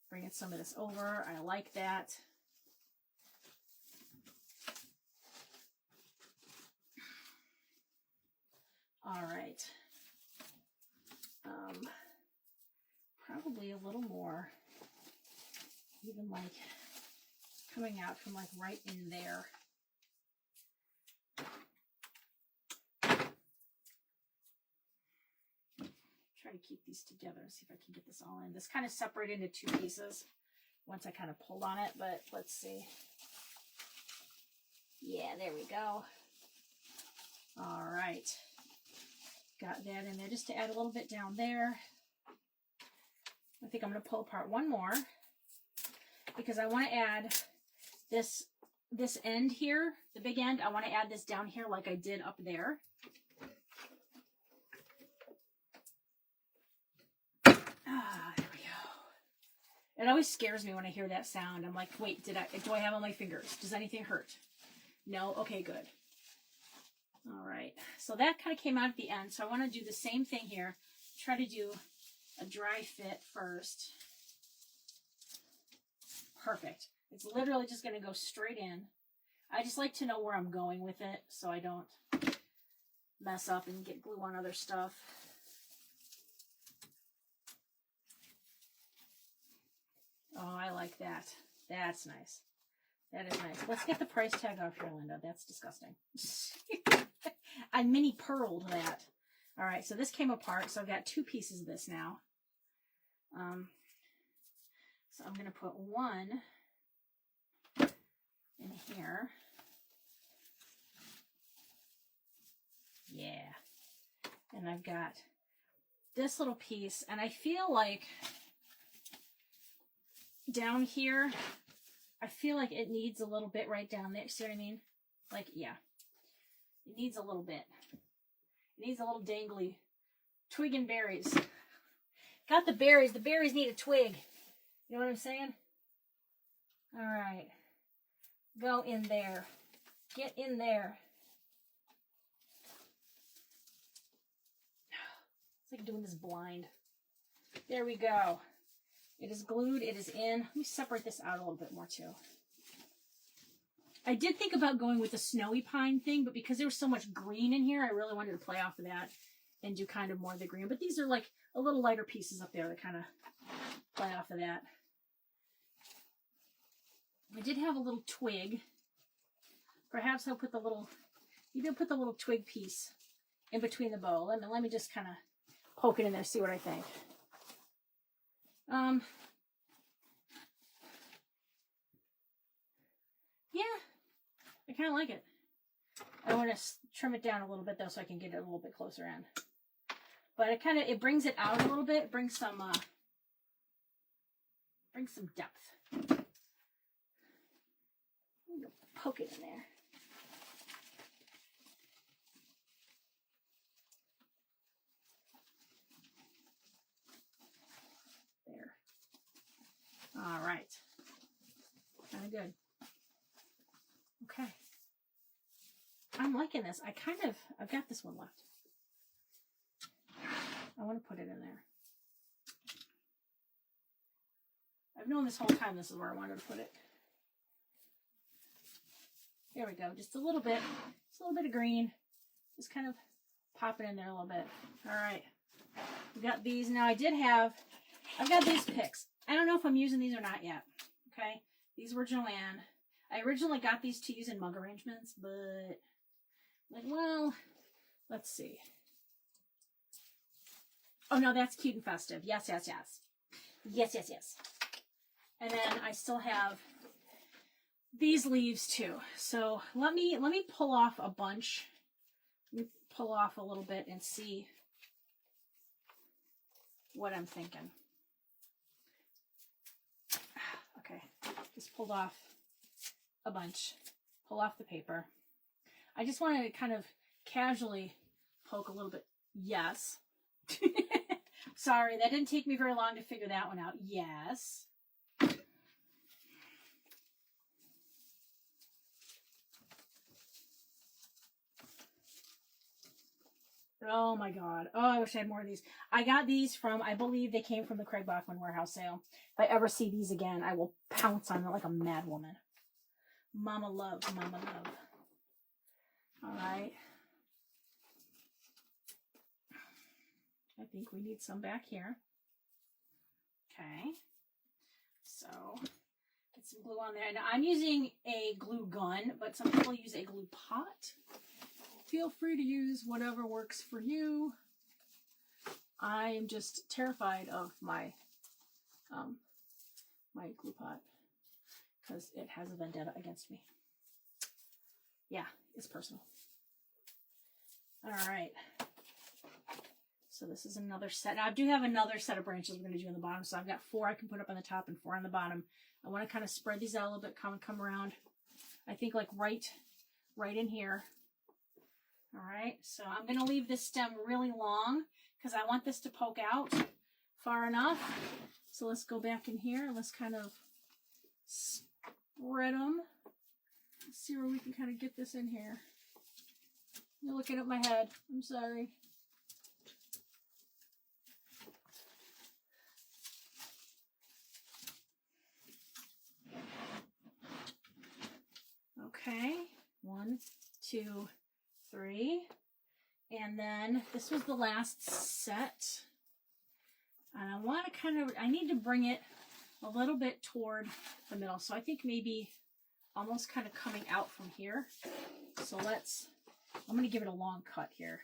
Bringing some of this over, I like that. All right. Probably a little more, even like coming out from like right in there. Try to keep these together, see if I can get this all in. This kind of separated into two pieces once I kind of pulled on it, but let's see. Yeah, there we go. All right. Got that in there just to add a little bit down there. I think I'm going to pull apart one more because I want to add this end here, the big end. I want to add this down here like I did up there. Ah, there we go. It always scares me when I hear that sound. I'm like, wait, do I have on my fingers? Does anything hurt? No? Okay, good. All right, so that kind of came out at the end. So I want to do the same thing here. Try to do a dry fit first. Perfect. It's literally just going to go straight in. I just like to know where I'm going with it so I don't mess up and get glue on other stuff. Oh, I like that. That's nice. That is nice. Let's get the price tag off here, Linda. That's disgusting. I mini pearled that. All right, so this came apart. So I've got two pieces of this now. So I'm going to put one in here. Yeah. And I've got this little piece, and I feel like down here, I feel like it needs a little bit right down there. See what I mean? Like, yeah. It needs a little bit. It needs a little dangly twig and berries. Got the berries. The berries need a twig. You know what I'm saying? All right. Go in there. Get in there. It's like doing this blind. There we go. It is glued. It is in. Let me separate this out a little bit more too. I did think about going with the snowy pine thing, but because there was so much green in here, I really wanted to play off of that and do kind of more of the green. But these are like a little lighter pieces up there that kind of play off of that. I did have a little twig. Perhaps I'll put the little, maybe I'll put the little twig piece in between the bow. Let me just kind of poke it in there, see what I think. Yeah, I kind of like it. I want to trim it down a little bit though, so I can get it a little bit closer in. But it brings it out a little bit, brings some depth. Poke it in there. There. All right. Kind of good. Okay. I'm liking this. I've got this one left. I want to put it in there. I've known this whole time this is where I wanted to put it. There we go. Just a little bit. Just a little bit of green. Just kind of pop it in there a little bit. All right. We got these. Now I've got these picks. I don't know if I'm using these or not yet. Okay. These were Joanne. I originally got these to use in mug arrangements, but like, well, let's see. Oh no, that's cute and festive. Yes, yes, yes. Yes, yes, yes. And then I still have these leaves too. So let me pull off a bunch. Let me pull off a little bit and see what I'm thinking. Okay, just pulled off a bunch. Pull off the paper. I just wanted to kind of casually poke a little bit. Yes. Sorry, that didn't take me very long to figure that one out. Yes. Oh my God. Oh, I wish I had more of these. I got these from, I believe they came from the Craig Bachman warehouse sale. If I ever see these again, I will pounce on them like a mad woman. Mama love, mama love. All right. I think we need some back here. Okay. So, get some glue on there. Now, I'm using a glue gun, but some people use a glue pot. Feel free to use whatever works for you. I am just terrified of my my glue pot because it has a vendetta against me. Yeah, it's personal. All right. So this is another set. Now I do have another set of branches we're going to do on the bottom. So I've got 4 I can put up on the top and 4 on the bottom. I want to kind of spread these out a little bit, come around. I think like right in here. All right, so I'm going to leave this stem really long because I want this to poke out far enough. So let's go back in here and let's kind of spread them. Let's see where we can kind of get this in here. You're looking at my head. I'm sorry. Okay, 1, 2, 3, and then this was the last set, and I want to I need to bring it a little bit toward the middle, so I think maybe almost kind of coming out from here. So I'm going to give it a long cut here.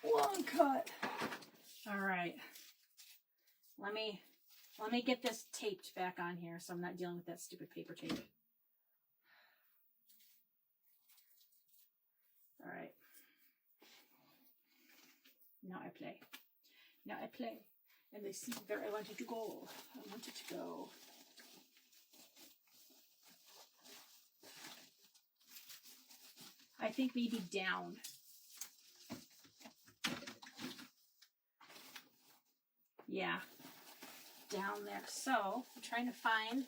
Long cut. All right. Let me get this taped back on here so I'm not dealing with that stupid paper tape. All right. Now I play. Now I play. And they see where I wanted to go. I wanted to go. I think maybe down. Yeah. Down there. So I'm trying to find a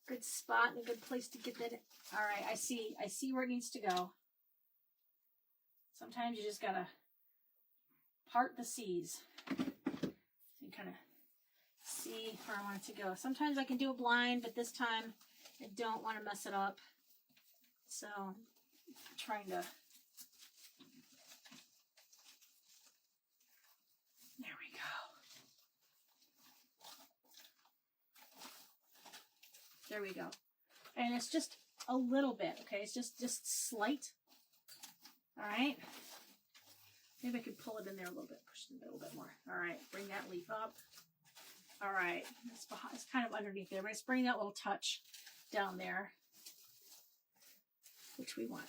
good spot and a good place to get that. All right. I see where it needs to go. Sometimes you just gotta part the seas and kind of see where I want it to go. Sometimes I can do it blind, but this time I don't want to mess it up. So I'm trying to. There we go. There we go. And it's just a little bit, okay? It's just slight. All right. Maybe I could pull it in there a little bit, push it a little bit more. All right, bring that leaf up. All right, it's kind of underneath there, but it's bringing that little touch down there, which we want.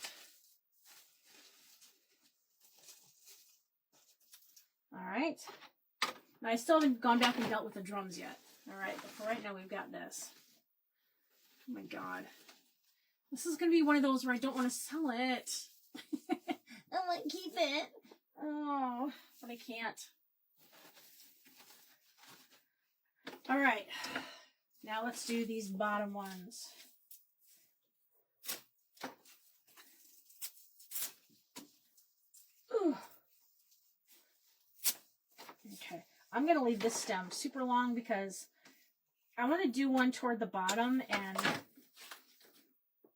All right. Now, I still haven't gone back and dealt with the drums yet. All right, but for right now, we've got this. Oh my God. This is going to be one of those where I don't want to sell it. I want to keep it. Oh, but I can't. All right. Now let's do these bottom ones. Ooh. Okay. I'm going to leave this stem super long because I want to do one toward the bottom, and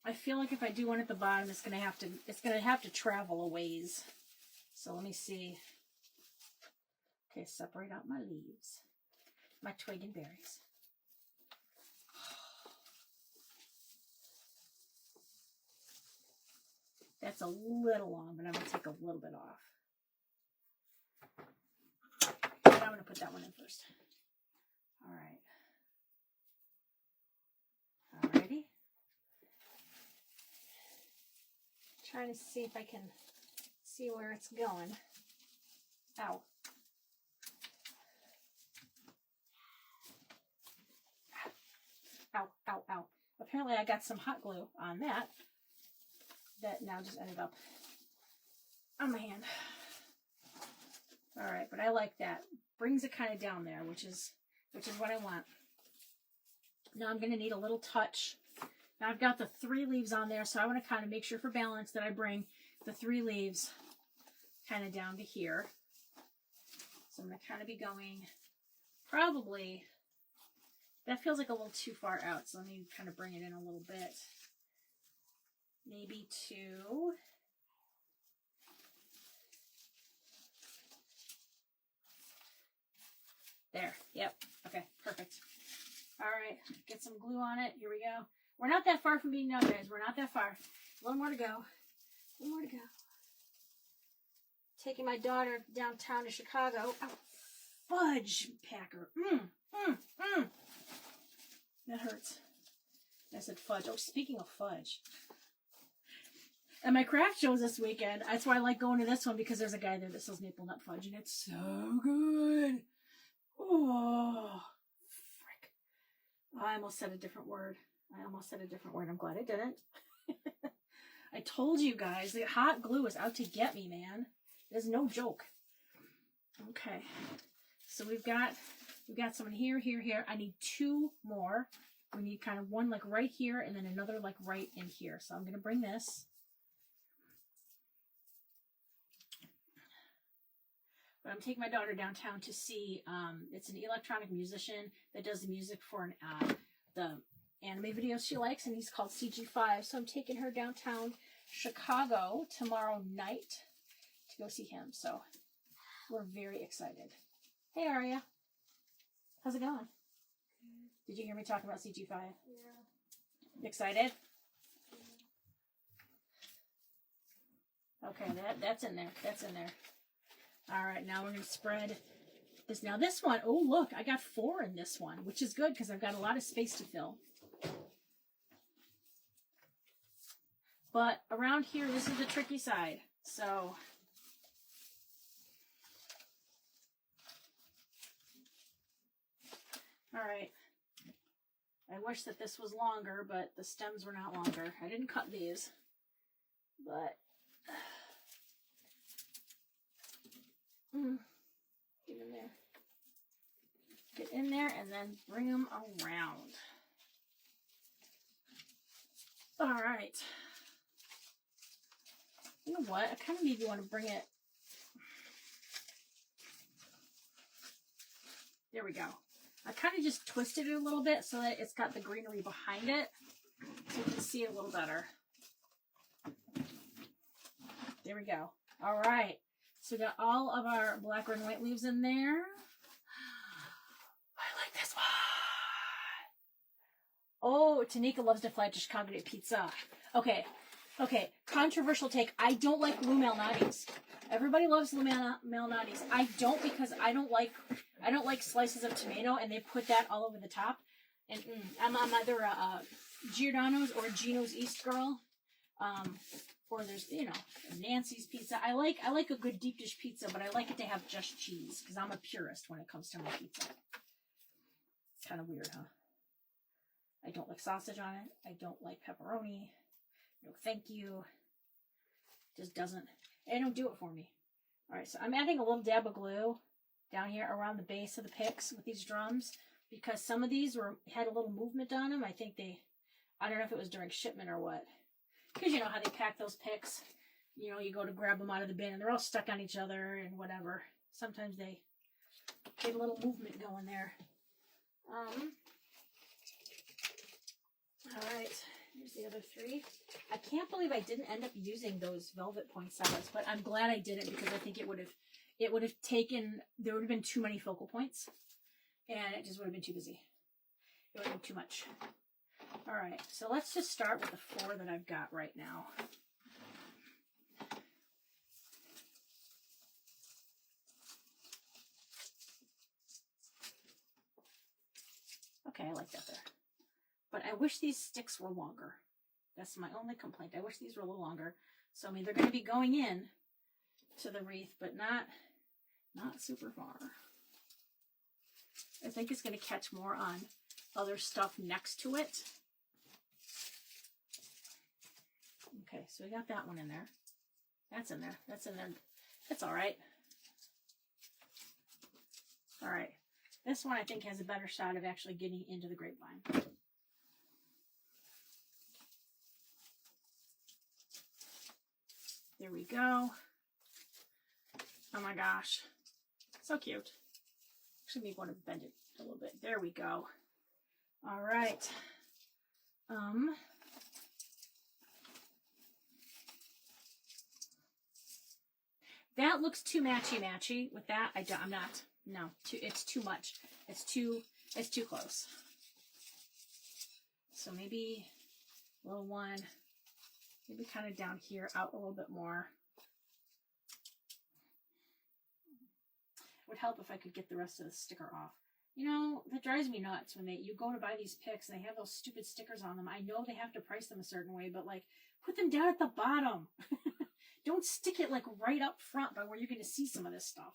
I feel like if I do one at the bottom, it's going to have to travel a ways. So let me see. Okay, separate out my leaves, my twig and berries. That's a little long, but I'm going to take a little bit off. But I'm going to put that one in first. All right. Alrighty. Trying to see if I can see where it's going. Ow. Ow, ow, ow. Apparently I got some hot glue on that now just ended up on my hand. All right, but I like that. Brings it kind of down there, which is what I want. Now I'm going to need a little touch. Now I've got the 3 leaves on there, so I want to kind of make sure for balance that I bring the 3 leaves kind of down to here. So I'm going to kind of be going probably, that feels like a little too far out, so let me kind of bring it in a little bit. Maybe 2. There. Yep. Okay. Perfect. All right. Get some glue on it. Here we go. We're not that far from being done, guys. We're not that far. A little more to go. A little more to go. Taking my daughter downtown to Chicago. Oh, fudge packer. That hurts. I said fudge. Oh, speaking of fudge. At my craft shows this weekend, that's why I like going to this one, because there's a guy there that sells maple nut fudge, and it's so good. Oh, frick. I almost said a different word. I'm glad I didn't. I told you guys, the hot glue is out to get me, man. It is no joke. Okay. So we've got some in here, here, here. I need 2 more. We need kind of one like right here and then another like right in here. So I'm going to bring this. But I'm taking my daughter downtown to see, it's an electronic musician that does the music for the anime videos she likes, and he's called CG5. So I'm taking her downtown Chicago tomorrow night to go see him. So we're very excited. Hey, Aria. How's it going? Did you hear me talk about CG5? Yeah. Excited? Okay, that's in there. That's in there. All right, now we're going to spread this. Now this one, oh look, I got 4 in this one, which is good because I've got a lot of space to fill. But around here, this is the tricky side. So all right. I wish that this was longer, but the stems were not longer. I didn't cut these, but get in there. Get in there and then bring them around. All right. You know what? I kind of maybe want to bring it. There we go. I kind of just twisted it a little bit so that it's got the greenery behind it, so you can see it a little better. There we go. All right. So we got all of our black, red, and white leaves in there. I like this Oh, Tanika loves to fly just congregate pizza. Okay. Okay. Controversial take. I don't like blue malnati's. Everybody loves blue malnati's. I don't, because I don't like slices of tomato, and they put that all over the top. And I'm either a Giordano's or a Gino's East girl. Or there's, you know, Nancy's pizza. I like a good deep dish pizza, but I like it to have just cheese, because I'm a purist when it comes to my pizza. It's kind of weird, huh? I don't like sausage on it. I don't like pepperoni. No, thank you. Just doesn't. It don't do it for me. All right, so I'm adding a little dab of glue down here around the base of the picks with these drums, because some of these had a little movement on them. I think I don't know if it was during shipment or what. Because you know how they pack those picks. You know, you go to grab them out of the bin and they're all stuck on each other and whatever. Sometimes they get a little movement going there. Alright, here's the other three. I can't believe I didn't end up using those velvet poinsettias, but I'm glad I didn't, because I think it would have taken, there would have been too many focal points, and it just would have been too busy. It would have been too much. Alright, so let's just start with the four that I've got right now. Okay, I like that there. But I wish these sticks were longer. That's my only complaint. I wish these were a little longer. So, I mean, they're going to be going in to the wreath, but not super far. I think it's going to catch more on other stuff next to it. Okay, so we got that one in there. That's in there. That's in there. That's all right. All right. This one I think has a better shot of actually getting into the grapevine. There we go. Oh my gosh. So cute. Actually, maybe want to bend it a little bit. There we go. All right. That looks too matchy-matchy. With that, I'm not. No, it's too much. It's too close. So maybe a little one, maybe kind of down here, out a little bit more. It would help if I could get the rest of the sticker off. You know, that drives me nuts when you go to buy these picks and they have those stupid stickers on them. I know they have to price them a certain way, but like, put them down at the bottom. Don't stick it like right up front by where you're going to see some of this stuff.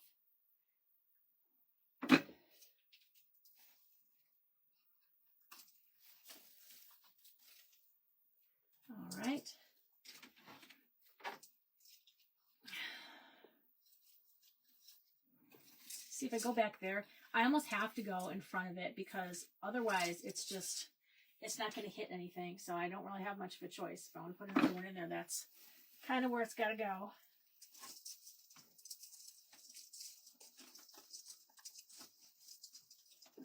All right. See if I go back there. I almost have to go in front of it because otherwise it's not going to hit anything. So I don't really have much of a choice. If I want to put another one in there, that's kind of where it's got to go.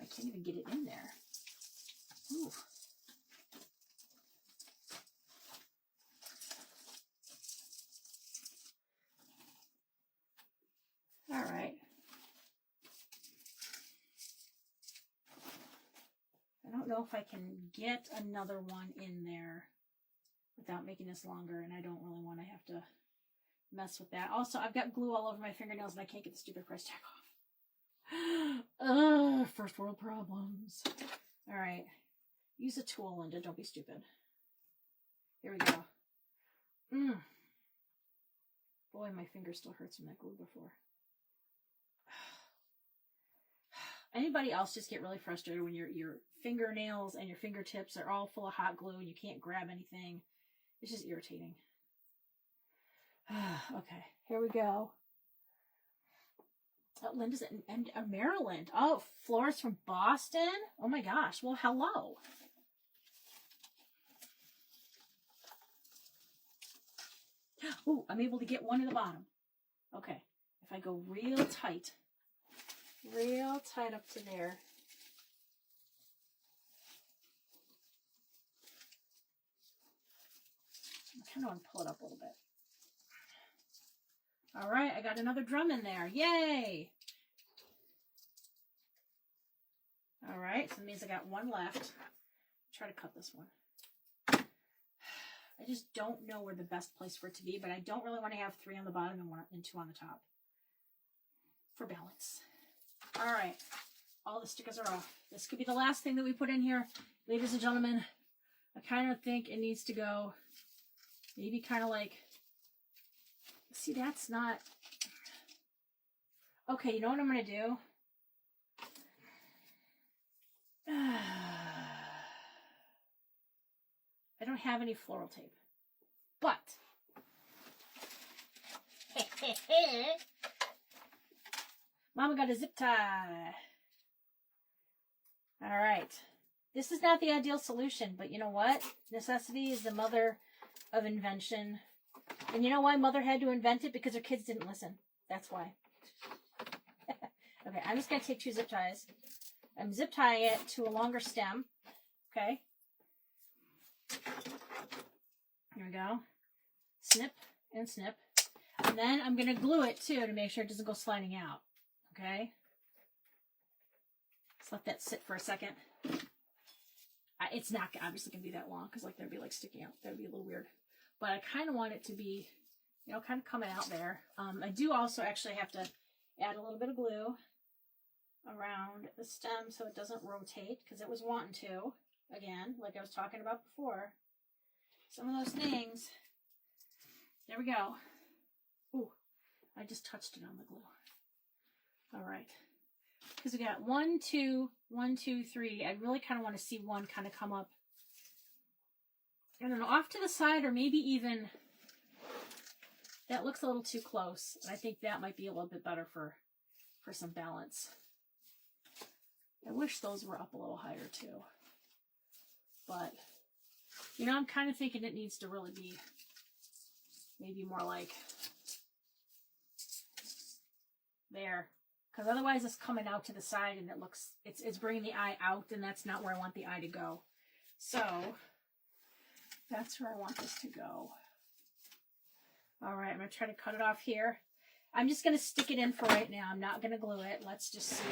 I can't even get it in there. Ooh. All right. I don't know if I can get another one in there without making this longer, and I don't really want to have to mess with that. Also, I've got glue all over my fingernails, and I can't get the stupid price tag off. First world problems. All right. Use a tool, Linda. Don't be stupid. Here we go. Boy, my finger still hurts from that glue before. Anybody else just get really frustrated when your fingernails and your fingertips are all full of hot glue and you can't grab anything? It's just irritating. Okay, here we go. Oh, Linda's in Maryland. Oh, Flora's from Boston? Oh my gosh. Well, hello. Oh, I'm able to get one in the bottom. Okay, if I go real tight up to there. I kind of want to pull it up a little bit. All right, I got another drum in there. Yay! All right, so that means I got one left. Try to cut this one. I just don't know where the best place for it to be, but I don't really want to have 3 on the bottom and 2 on the top for balance. All right, all the stickers are off. This could be the last thing that we put in here. Ladies and gentlemen, I kind of think it needs to go maybe kind of like, see, that's not, okay, you know what I'm going to do? I don't have any floral tape, but Mama got a zip tie. All right. This is not the ideal solution, but you know what? Necessity is the mother of invention. And you know why Mother had to invent it? Because her kids didn't listen. That's why. Okay, I'm just going to take 2 zip ties. I'm zip tying it to a longer stem. Okay. Here we go. Snip and snip. And then I'm going to glue it too to make sure it doesn't go sliding out. Okay. Let's let that sit for a second. It's not obviously going to be that long because like that'd be like sticking out. That'd be a little weird. But I kind of want it to be, you know, kind of coming out there. I do also actually have to add a little bit of glue around the stem so it doesn't rotate because it was wanting to. Again, like I was talking about before. Some of those things. There we go. Ooh, I just touched it on the glue. All right. Because we got 1, 2, 1, 2, 3. I really kind of want to see one kind of come up. I don't know, off to the side or maybe even, that looks a little too close. And I think that might be a little bit better for some balance. I wish those were up a little higher too. But, you know, I'm kind of thinking it needs to really be maybe more like there. Because otherwise it's coming out to the side and it looks, it's bringing the eye out and that's not where I want the eye to go. So, that's where I want this to go. All right, I'm going to try to cut it off here. I'm just going to stick it in for right now. I'm not going to glue it. Let's just see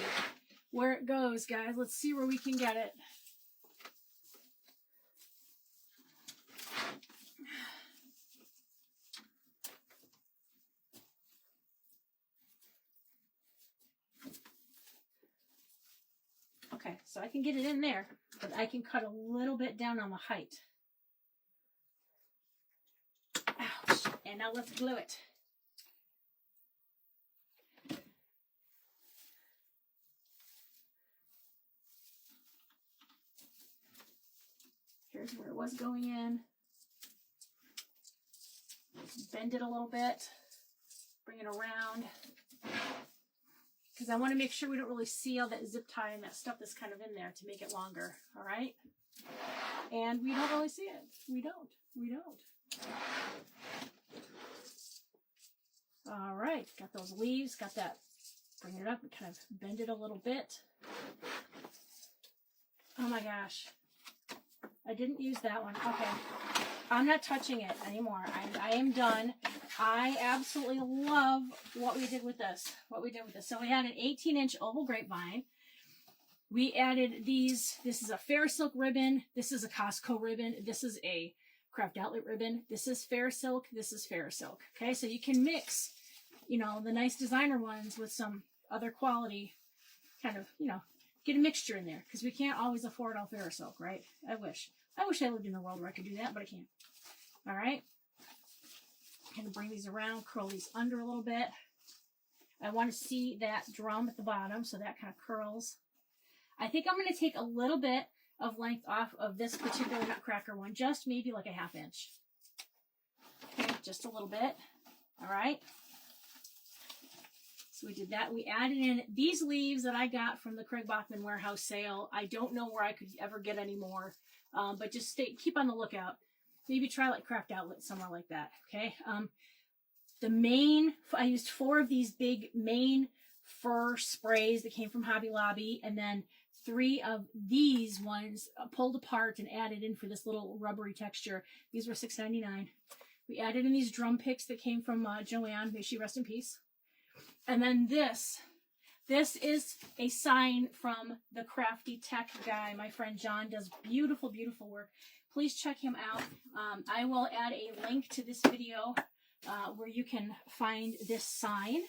where it goes, guys. Let's see where we can get it. Okay, so I can get it in there, but I can cut a little bit down on the height. Ouch. And now let's glue it. Here's where it was going in. Bend it a little bit. Bring it around. Because I want to make sure we don't really see all that zip tie and that stuff that's kind of in there to make it longer. All right? And we don't really see it. We don't. We don't. All right. Got those leaves. Got that. Bring it up and kind of bend it a little bit. Oh my gosh. I didn't use that one. Okay. I'm not touching it anymore. I am done. I absolutely love what we did with this. So we had an 18-inch oval grapevine. We added these. This is a Farrisilk ribbon. This is a Costco ribbon. This is a Craft Outlet ribbon. This is Farrisilk. This is Farrisilk. Okay, so you can mix, you know, the nice designer ones with some other quality kind of, you know, get a mixture in there because we can't always afford all Farrisilk, right? I wish I lived in a world where I could do that, but I can't. All right. Kind of bring these around, curl these under a little bit. I want to see that drum at the bottom, so that kind of curls. I think I'm going to take a little bit of length off of this particular Nutcracker one, just maybe like a 1/2 inch. Okay, just a little bit. All right. So we did that. We added in these leaves that I got from the Craig Bachman warehouse sale. I don't know where I could ever get any more, but just keep on the lookout. Maybe try like Craft Outlet, somewhere like that, okay? I used 4 of these big main fur sprays that came from Hobby Lobby, and then 3 of these ones pulled apart and added in for this little rubbery texture. These were $6.99. We added in these drum picks that came from Joanne, may she rest in peace. And then this This is a sign from the crafty tech guy. My friend John does beautiful, beautiful work. Please check him out. I will add a link to this video where you can find this sign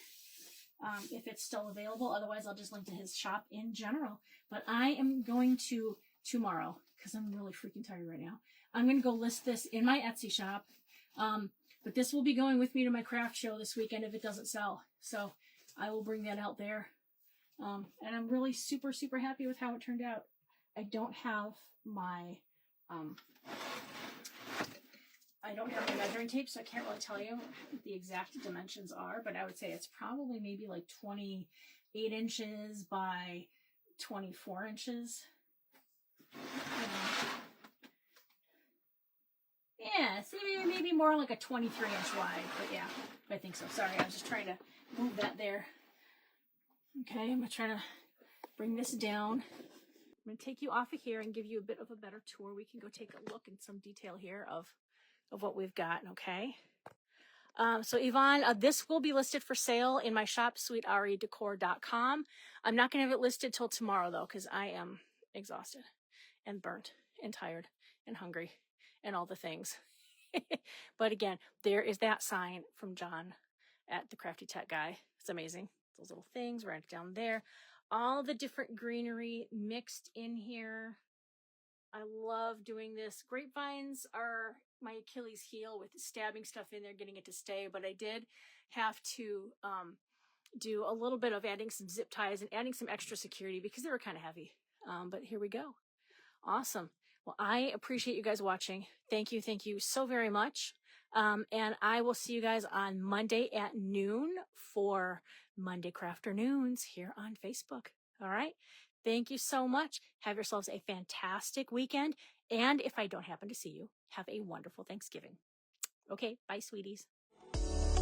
if it's still available. Otherwise, I'll just link to his shop in general. But I am going to, tomorrow, because I'm really freaking tired right now, I'm going to go list this in my Etsy shop. But this will be going with me to my craft show this weekend if it doesn't sell. So I will bring that out there. And I'm really super, super happy with how it turned out. I don't have my measuring tape, so I can't really tell you what the exact dimensions are, but I would say it's probably maybe like 28 inches by 24 inches. Yeah, see, maybe more like a 23-inch wide, but yeah, I think so. Sorry, I was just trying to move that there. Okay, I'm going to try to bring this down. I'm going to take you off of here and give you a bit of a better tour. We can go take a look in some detail here of what we've got, okay? So Yvonne, this will be listed for sale in my shop, sweetaridecor.com. I'm not going to have it listed till tomorrow, though, because I am exhausted and burnt and tired and hungry and all the things. But again, there is that sign from John at the Crafty Tech Guy. It's amazing. Those little things right down there. All the different greenery mixed in here. I love doing this. Grapevines are my Achilles heel with stabbing stuff in there, getting it to stay. But I did have to do a little bit of adding some zip ties and adding some extra security because they were kind of heavy. But here we go. Awesome. Well, I appreciate you guys watching. Thank you so very much. And I will see you guys on Monday at noon for Monday Crafternoons here on Facebook. All right. Thank you so much. Have yourselves a fantastic weekend. And if I don't happen to see you, have a wonderful Thanksgiving. Okay. Bye, sweeties.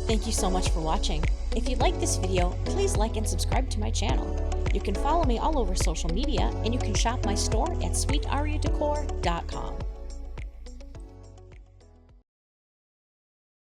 Thank you so much for watching. If you like this video, please like and subscribe to my channel. You can follow me all over social media, and you can shop my store at sweetaridecor.com.